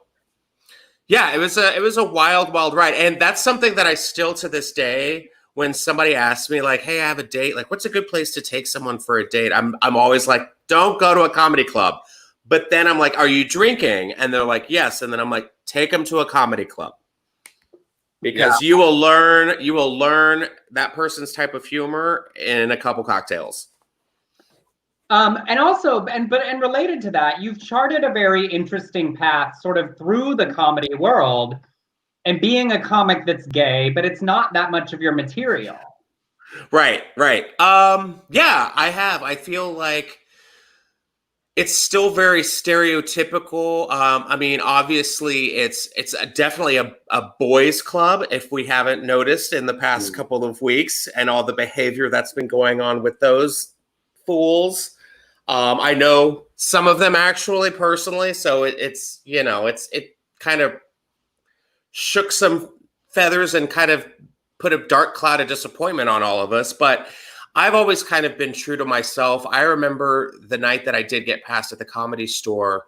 Speaker 4: yeah, it was a wild ride. And that's something that I still to this day, when somebody asks me like, hey, I have a date, like what's a good place to take someone for a date? I'm always like, don't go to a comedy club. But then I'm like, are you drinking? And they're like, yes. And then I'm like, take them to a comedy club. Because you will learn that person's type of humor in a couple cocktails.
Speaker 2: And also, and related to that, you've charted a very interesting path sort of through the comedy world and being a comic that's gay, but it's not that much of your material.
Speaker 4: Right. Yeah, I have. I feel like it's still very stereotypical. I mean, obviously, it's definitely a boys' club, if we haven't noticed in the past couple of weeks, and all the behavior that's been going on with those fools. I know some of them actually personally, so it kind of shook some feathers and kind of put a dark cloud of disappointment on all of us. But I've always kind of been true to myself. I remember the night that I did get passed at the Comedy Store.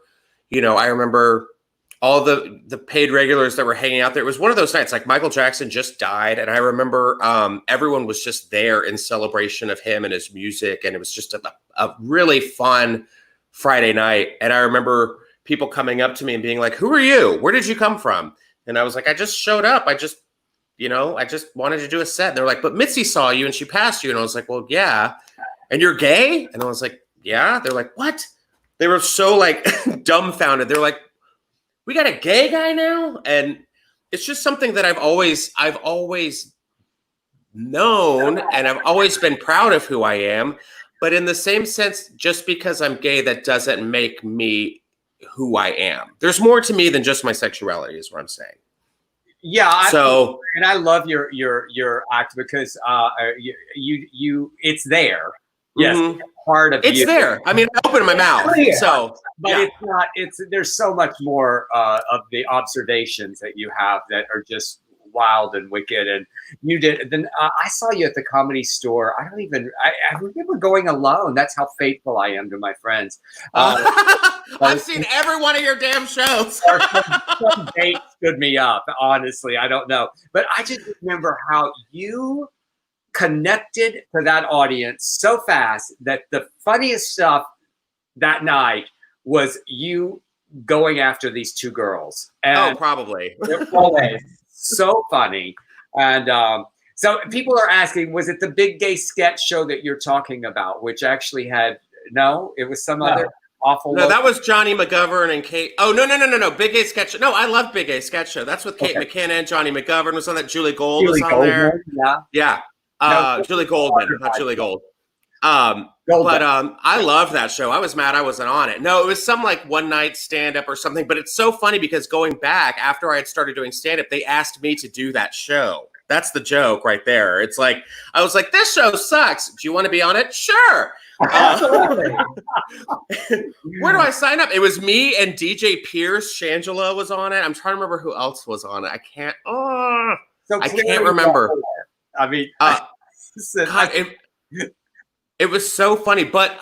Speaker 4: I remember all the paid regulars that were hanging out there. It was one of those nights, like Michael Jackson just died. And I remember everyone was just there in celebration of him and his music. And it was just a really fun Friday night. And I remember people coming up to me and being like, who are you? Where did you come from? And I was like, I just showed up. I just wanted to do a set. And they're like, but Mitzi saw you and she passed you. And I was like, well, yeah. And you're gay? And I was like, yeah. They're like, what? They were so like dumbfounded. They're like, we got a gay guy now? And it's just something that I've always known, and I've always been proud of who I am. But in the same sense, just because I'm gay, that doesn't make me who I am. There's more to me than just my sexuality, is what I'm saying.
Speaker 1: Yeah.
Speaker 4: I
Speaker 1: love your act because you it's there. Yes,
Speaker 4: mm-hmm.
Speaker 1: Part of
Speaker 4: it's
Speaker 1: you.
Speaker 4: there. I mean, I opened my mouth. So,
Speaker 1: but
Speaker 4: yeah.
Speaker 1: It's not. There's so much more of the observations that you have that are just wild and wicked. And you did. Then I saw you at the Comedy Store. I remember going alone. That's how faithful I am to my friends.
Speaker 4: I've seen every one of your damn shows.
Speaker 1: Some dates stood me up. Honestly, I don't know, but I just remember how you connected to that audience so fast that the funniest stuff that night was you going after these two girls. And
Speaker 4: probably.
Speaker 1: They're always so funny. And so people are asking, was it the Big Gay Sketch Show that you're talking about, which actually it was some other awful.
Speaker 4: No, that was Johnny McGovern and Kate. Oh, no. Big Gay Sketch Show. No, I love Big Gay Sketch Show. That's with Kate McKinnon and Johnny McGovern was on that. Julie Gold was on there. Yeah. Julie Goldman, not Julie Gold. But I loved that show. I was mad I wasn't on it. No, it was some like one night stand up or something. But it's so funny because going back after I had started doing stand up, they asked me to do that show. That's the joke right there. It's like, I was like, this show sucks. Do you want to be on it? Sure.
Speaker 2: Absolutely.
Speaker 4: Where do I sign up? It was me and DJ Pierce. Shangela was on it. I'm trying to remember who else was on it. I can't remember.
Speaker 1: I mean,
Speaker 4: it was so funny. But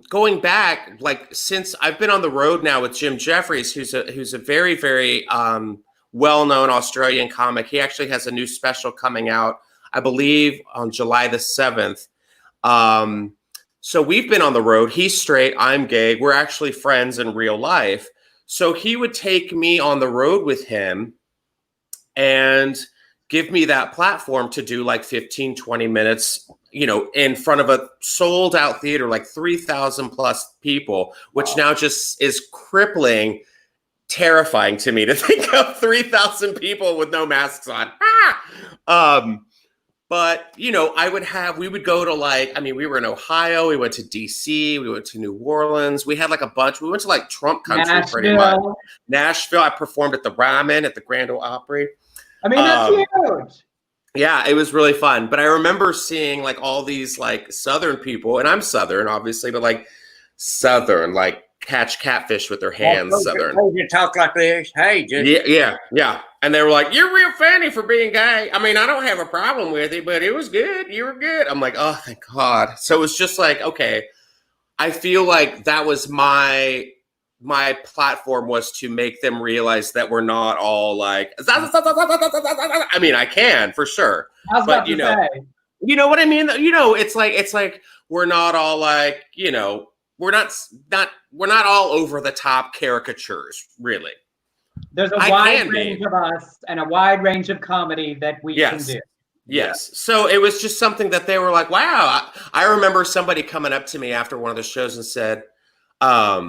Speaker 4: going back, like since I've been on the road now with Jim Jeffries, who's a very, very well-known Australian comic. He actually has a new special coming out, I believe, on July the 7th. So we've been on the road. He's straight. I'm gay. We're actually friends in real life. So he would take me on the road with him and give me that platform to do like 15, 20 minutes, in front of a sold out theater, like 3,000 plus people, which now just is crippling, terrifying to me to think of 3,000 people with no masks on. But, you know, we would go to like, I mean, we were in Ohio, we went to DC, we went to New Orleans. We had like a bunch. We went to like Trump country pretty much. Nashville. I performed at the Ryman at the Grand Ole Opry.
Speaker 2: I mean, that's huge.
Speaker 4: Yeah, it was really fun. But I remember seeing like all these like Southern people, and I'm Southern, obviously, but like Southern, like catch catfish with their hands, Southern.
Speaker 1: You talk like this. Hey, just
Speaker 4: yeah. And they were like, "You're real funny for being gay." I mean, I don't have a problem with it, but it was good. You were good. I'm like, oh, thank God. So it was just like, okay, I feel like that was my platform, was to make them realize that we're not all like, I mean, I can for sure.
Speaker 2: I was about to say.
Speaker 4: You know what I mean? You know, it's like we're not all like, you know, we're not all over the top caricatures, really.
Speaker 2: There's a wide range of us and a wide range of comedy that we can do.
Speaker 4: Yes. So it was just something that they were like, wow. I remember somebody coming up to me after one of the shows and said, I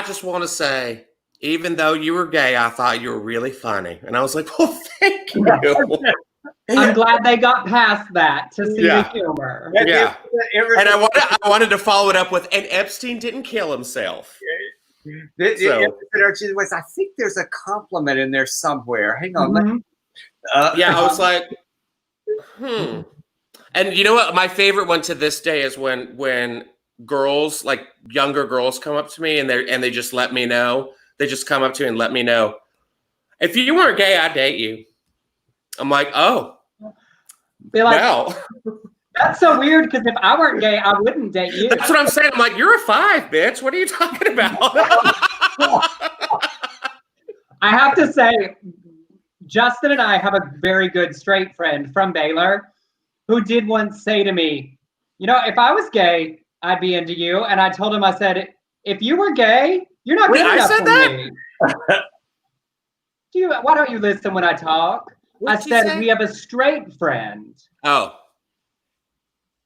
Speaker 4: just want to say, even though you were gay, I thought you were really funny. And I was like, well, thank you.
Speaker 2: I'm glad they got past that to see the humor.
Speaker 4: Yeah. And I wanted to follow it up with, and Epstein didn't kill himself.
Speaker 1: I think there's a compliment in there somewhere. Hang on.
Speaker 2: Mm-hmm.
Speaker 4: I was like, And you know what? My favorite one to this day is when girls, like younger girls, come up to me and they just let me know. They just come up to me and let me know, if you weren't gay, I'd date you. I'm like, oh.
Speaker 2: Be like,
Speaker 4: wow.
Speaker 2: That's so weird, because if I weren't gay, I wouldn't date you.
Speaker 4: That's what I'm saying. I'm like, you're a 5, bitch. What are you talking about?
Speaker 2: I have to say, Justin and I have a very good straight friend from Baylor who did once say to me, you know, if I was gay, I'd be into you. And I told him, I said, if you were gay, you're not good enough for me. Why don't you listen when I talk? I said, we have a straight friend.
Speaker 4: Oh.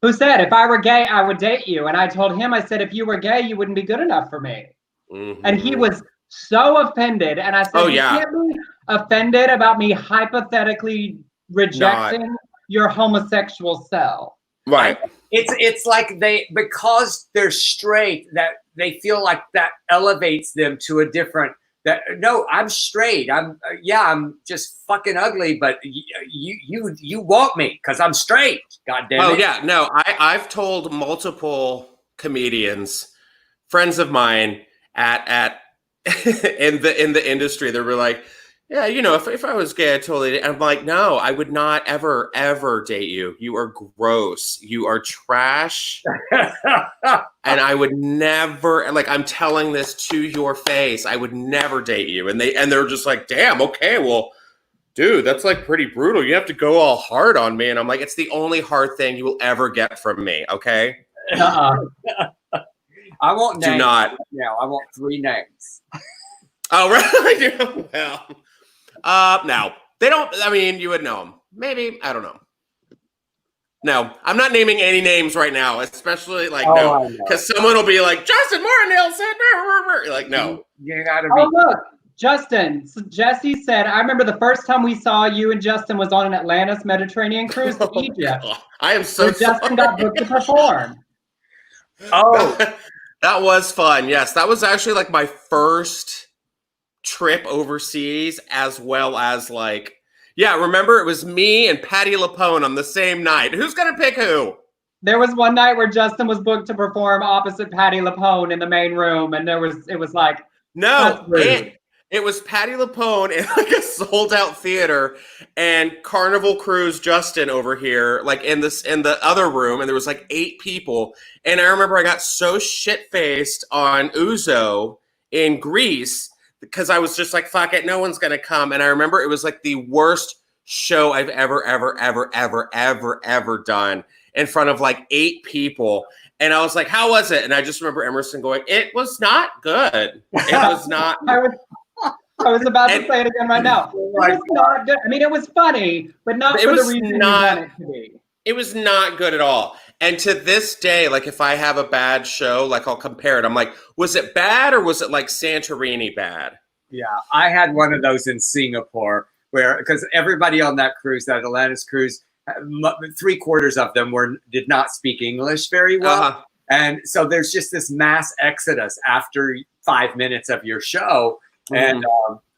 Speaker 2: Who said, if I were gay, I would date you. And I told him, I said, if you were gay, you wouldn't be good enough for me. Mm-hmm. And he was so offended. And I said, you can't be offended about me hypothetically rejecting your homosexual self.
Speaker 4: Right.
Speaker 1: It's like because they're straight, that they feel like that elevates them to a different, no, I'm straight. I'm just fucking ugly, but you want me because I'm straight. God damn it.
Speaker 4: Oh yeah, no, I've told multiple comedians, friends of mine at in the industry, they were like, yeah, you know, if I was gay, I totally. I'm like, no, I would not ever date you. You are gross. You are trash. And I would never, like, I'm telling this to your face, I would never date you. And they're just like, damn, okay, well, dude, that's like pretty brutal. You have to go all hard on me. And I'm like, it's the only hard thing you will ever get from me. Okay.
Speaker 1: I won't name.
Speaker 4: Do not.
Speaker 1: No, I want 3 names.
Speaker 4: Oh, really? Well. No, they don't. I mean, you would know them. Maybe. I don't know. No, I'm not naming any names right now, especially like, no, because someone will be like, Justin Martindale said, you're like, no.
Speaker 1: You gotta be.
Speaker 2: Oh, look, Justin. So Jesse said, I remember the first time we saw you and Justin was on an Atlantis Mediterranean cruise to Egypt.
Speaker 4: God. I am so sorry.
Speaker 2: Justin got booked to perform.
Speaker 1: Oh,
Speaker 4: that was fun. Yes, that was actually like my first trip overseas, as well as like, remember it was me and Patti LuPone on the same night. Who's gonna pick who?
Speaker 2: There was one night where Justin was booked to perform opposite Patti LuPone in the main room, and it was like,
Speaker 4: no, it was Patti LuPone in like a sold out theater, and Carnival Cruise Justin over here, like in the other room, and there was like 8 people. And I remember I got so shit faced on Ouzo in Greece, because I was just like, fuck it, no one's going to come. And I remember it was like the worst show I've ever done in front of like 8 people. And I was like, how was it? And I just remember Emerson going, it was not good. It was not.
Speaker 2: I was about to say it again right now. It was not good. I mean, it was funny, but not for the reason you want it to be.
Speaker 4: It was not good at all. And to this day, like if I have a bad show, like I'll compare it. I'm like, was it bad or was it like Santorini bad?
Speaker 1: Yeah, I had one of those in Singapore because everybody on that cruise, that Atlantis cruise, 3/4 of them did not speak English very well.
Speaker 4: Uh-huh.
Speaker 1: And so there's just this mass exodus after 5 minutes of your show. And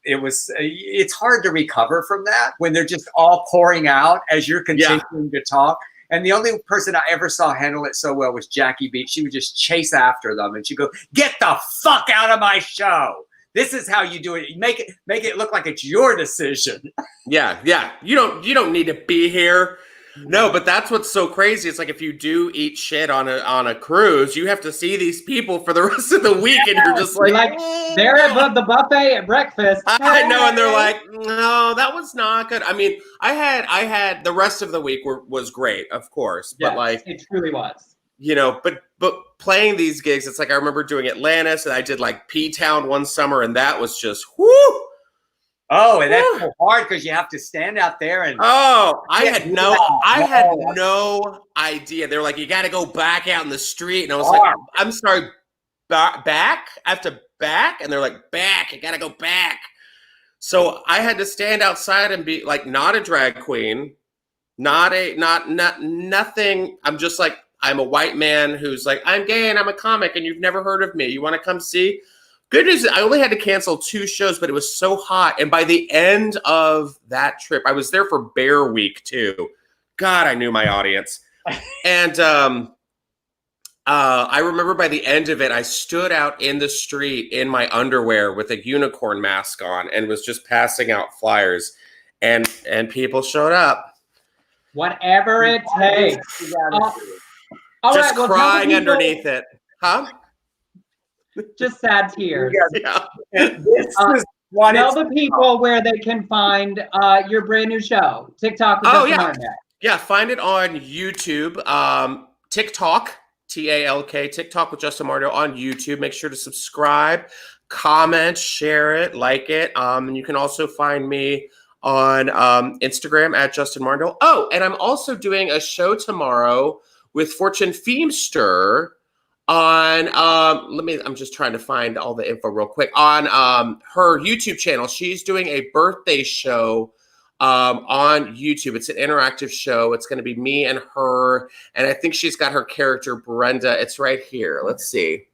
Speaker 1: it's hard to recover from that when they're just all pouring out as you're continuing to talk. And the only person I ever saw handle it so well was Jackie Beat. She would just chase after them and she'd go, "Get the fuck out of my show. This is how you do it. Make it look like it's your decision."
Speaker 4: Yeah. You don't need to be here. No, but that's what's so crazy. It's like if you do eat shit on a cruise, you have to see these people for the rest of the week, and you're just like
Speaker 2: they're at the buffet at breakfast.
Speaker 4: I know, and they're like, "No, that was not good." I mean, I had the rest of the week was great, of course, but like
Speaker 2: it truly was.
Speaker 4: But playing these gigs, it's like I remember doing Atlantis, and I did like P-Town one summer, and that was just whoo.
Speaker 1: Oh, and that's so hard because you have to stand out there and.
Speaker 4: Oh, I had no idea. They were like, "You got to go back out in the street," and I was like, "I'm sorry, back? I have to back?" And they're like, "Back? You got to go back." So I had to stand outside and be like, not a drag queen, nothing. I'm just like, I'm a white man who's like, "I'm gay and I'm a comic, and you've never heard of me. You want to come see?" Good news, I only had to cancel 2 shows, but it was so hot. And by the end of that trip, I was there for Bear Week too. God, I knew my audience. And I remember by the end of it, I stood out in the street in my underwear with a unicorn mask on and was just passing out flyers. And people showed up.
Speaker 2: Whatever it takes.
Speaker 4: Just crying underneath it. Huh?
Speaker 2: Just sad tears.
Speaker 4: Yeah.
Speaker 2: Tell the people where they can find your brand new show, TikTok with Justin Martindale.
Speaker 4: Yeah, find it on YouTube. TikTok, TALK, TikTok with Justin Martindale on YouTube. Make sure to subscribe, comment, share it, like it. And you can also find me on Instagram at Justin Martindale. Oh, and I'm also doing a show tomorrow with Fortune Feemster on I'm just trying to find all the info real quick on her YouTube channel. She's doing a birthday show on YouTube. It's an interactive show. It's going to be me and her, and I think she's got her character Brenda. It's right here. Let's see.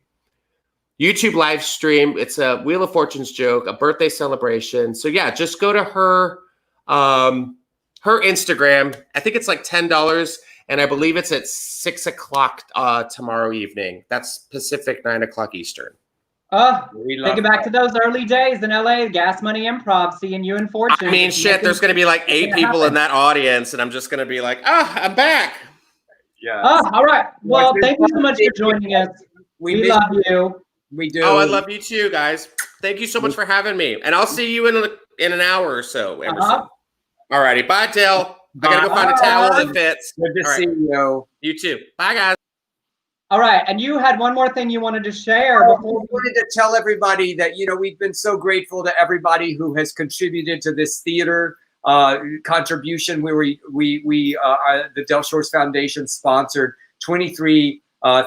Speaker 4: YouTube live stream. It's a Wheel of Fortune's joke, a birthday celebration. So yeah, just go to her Instagram. I think it's like $10. And I believe it's at 6 o'clock tomorrow evening. That's Pacific, 9 o'clock Eastern.
Speaker 2: Thinking back to those early days in LA, Gas Money Improv, seeing you in Fortune.
Speaker 4: I mean, shit, there's going to be like 8 people in that audience, and I'm just going to be like, I'm back.
Speaker 1: Yeah.
Speaker 2: All right. Well, thank you so much for joining us. We love you.
Speaker 1: We do.
Speaker 4: Oh, I love you too, guys. Thank you so much for having me. And I'll see you in an hour or so, Emerson. All righty. Bye, Dale. I gotta go find a towel that fits.
Speaker 1: Good to see you.
Speaker 4: You too. Bye, guys.
Speaker 2: All right, and you had one more thing you wanted to share.
Speaker 1: I wanted to tell everybody that we've been so grateful to everybody who has contributed to this theater contribution. The Del Shores Foundation sponsored 23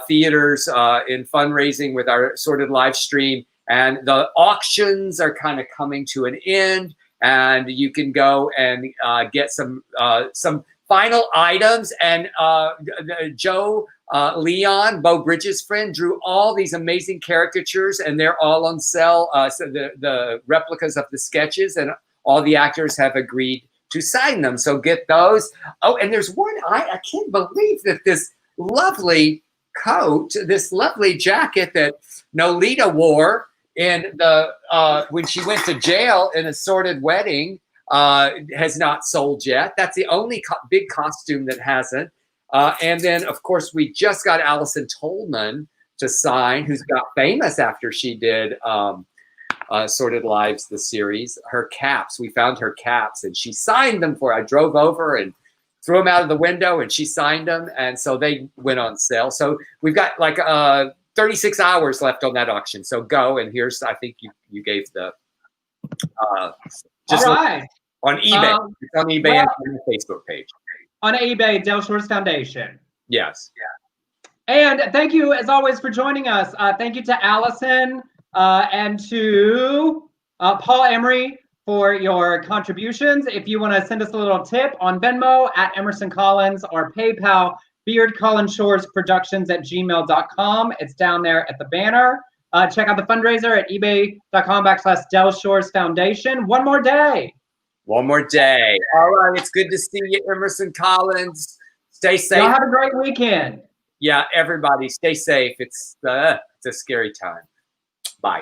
Speaker 1: theaters in fundraising with our sorted live stream, and the auctions are kind of coming to an end. And you can go and get some final items. And Joe Leon, Bo Bridges' friend, drew all these amazing caricatures, and they're all on sale. So the replicas of the sketches, and all the actors have agreed to sign them. So get those. Oh, and there's one. I can't believe that this lovely coat, this lovely jacket that Nolita wore in the when she went to jail in a sordid wedding has not sold yet. That's the only big costume that hasn't. And then, of course, we just got Allison Tolman to sign, who's got famous after she did Sordid Lives, the series. Her caps, we found her caps, and she signed them for. I drove over and threw them out of the window, and she signed them, and so they went on sale. So we've got like 36 hours left on that auction. So go, and here's, I think you gave the just
Speaker 2: all right
Speaker 1: on eBay. It's on eBay and on the Facebook page.
Speaker 2: On eBay, Del Shores Foundation.
Speaker 1: Yes. Yeah.
Speaker 2: And thank you, as always, for joining us. Thank you to Allison and to Paul Emery for your contributions. If you want to send us a little tip on Venmo at Emerson Collins or PayPal, beardcollinshoresproductions@gmail.com. It's down there at the banner. Check out the fundraiser at ebay.com/Del Shores Foundation. One more day.
Speaker 1: One more day. All right. It's good to see you, Emerson Collins. Stay safe.
Speaker 2: Y'all have a great weekend.
Speaker 1: Yeah, everybody stay safe. It's a scary time.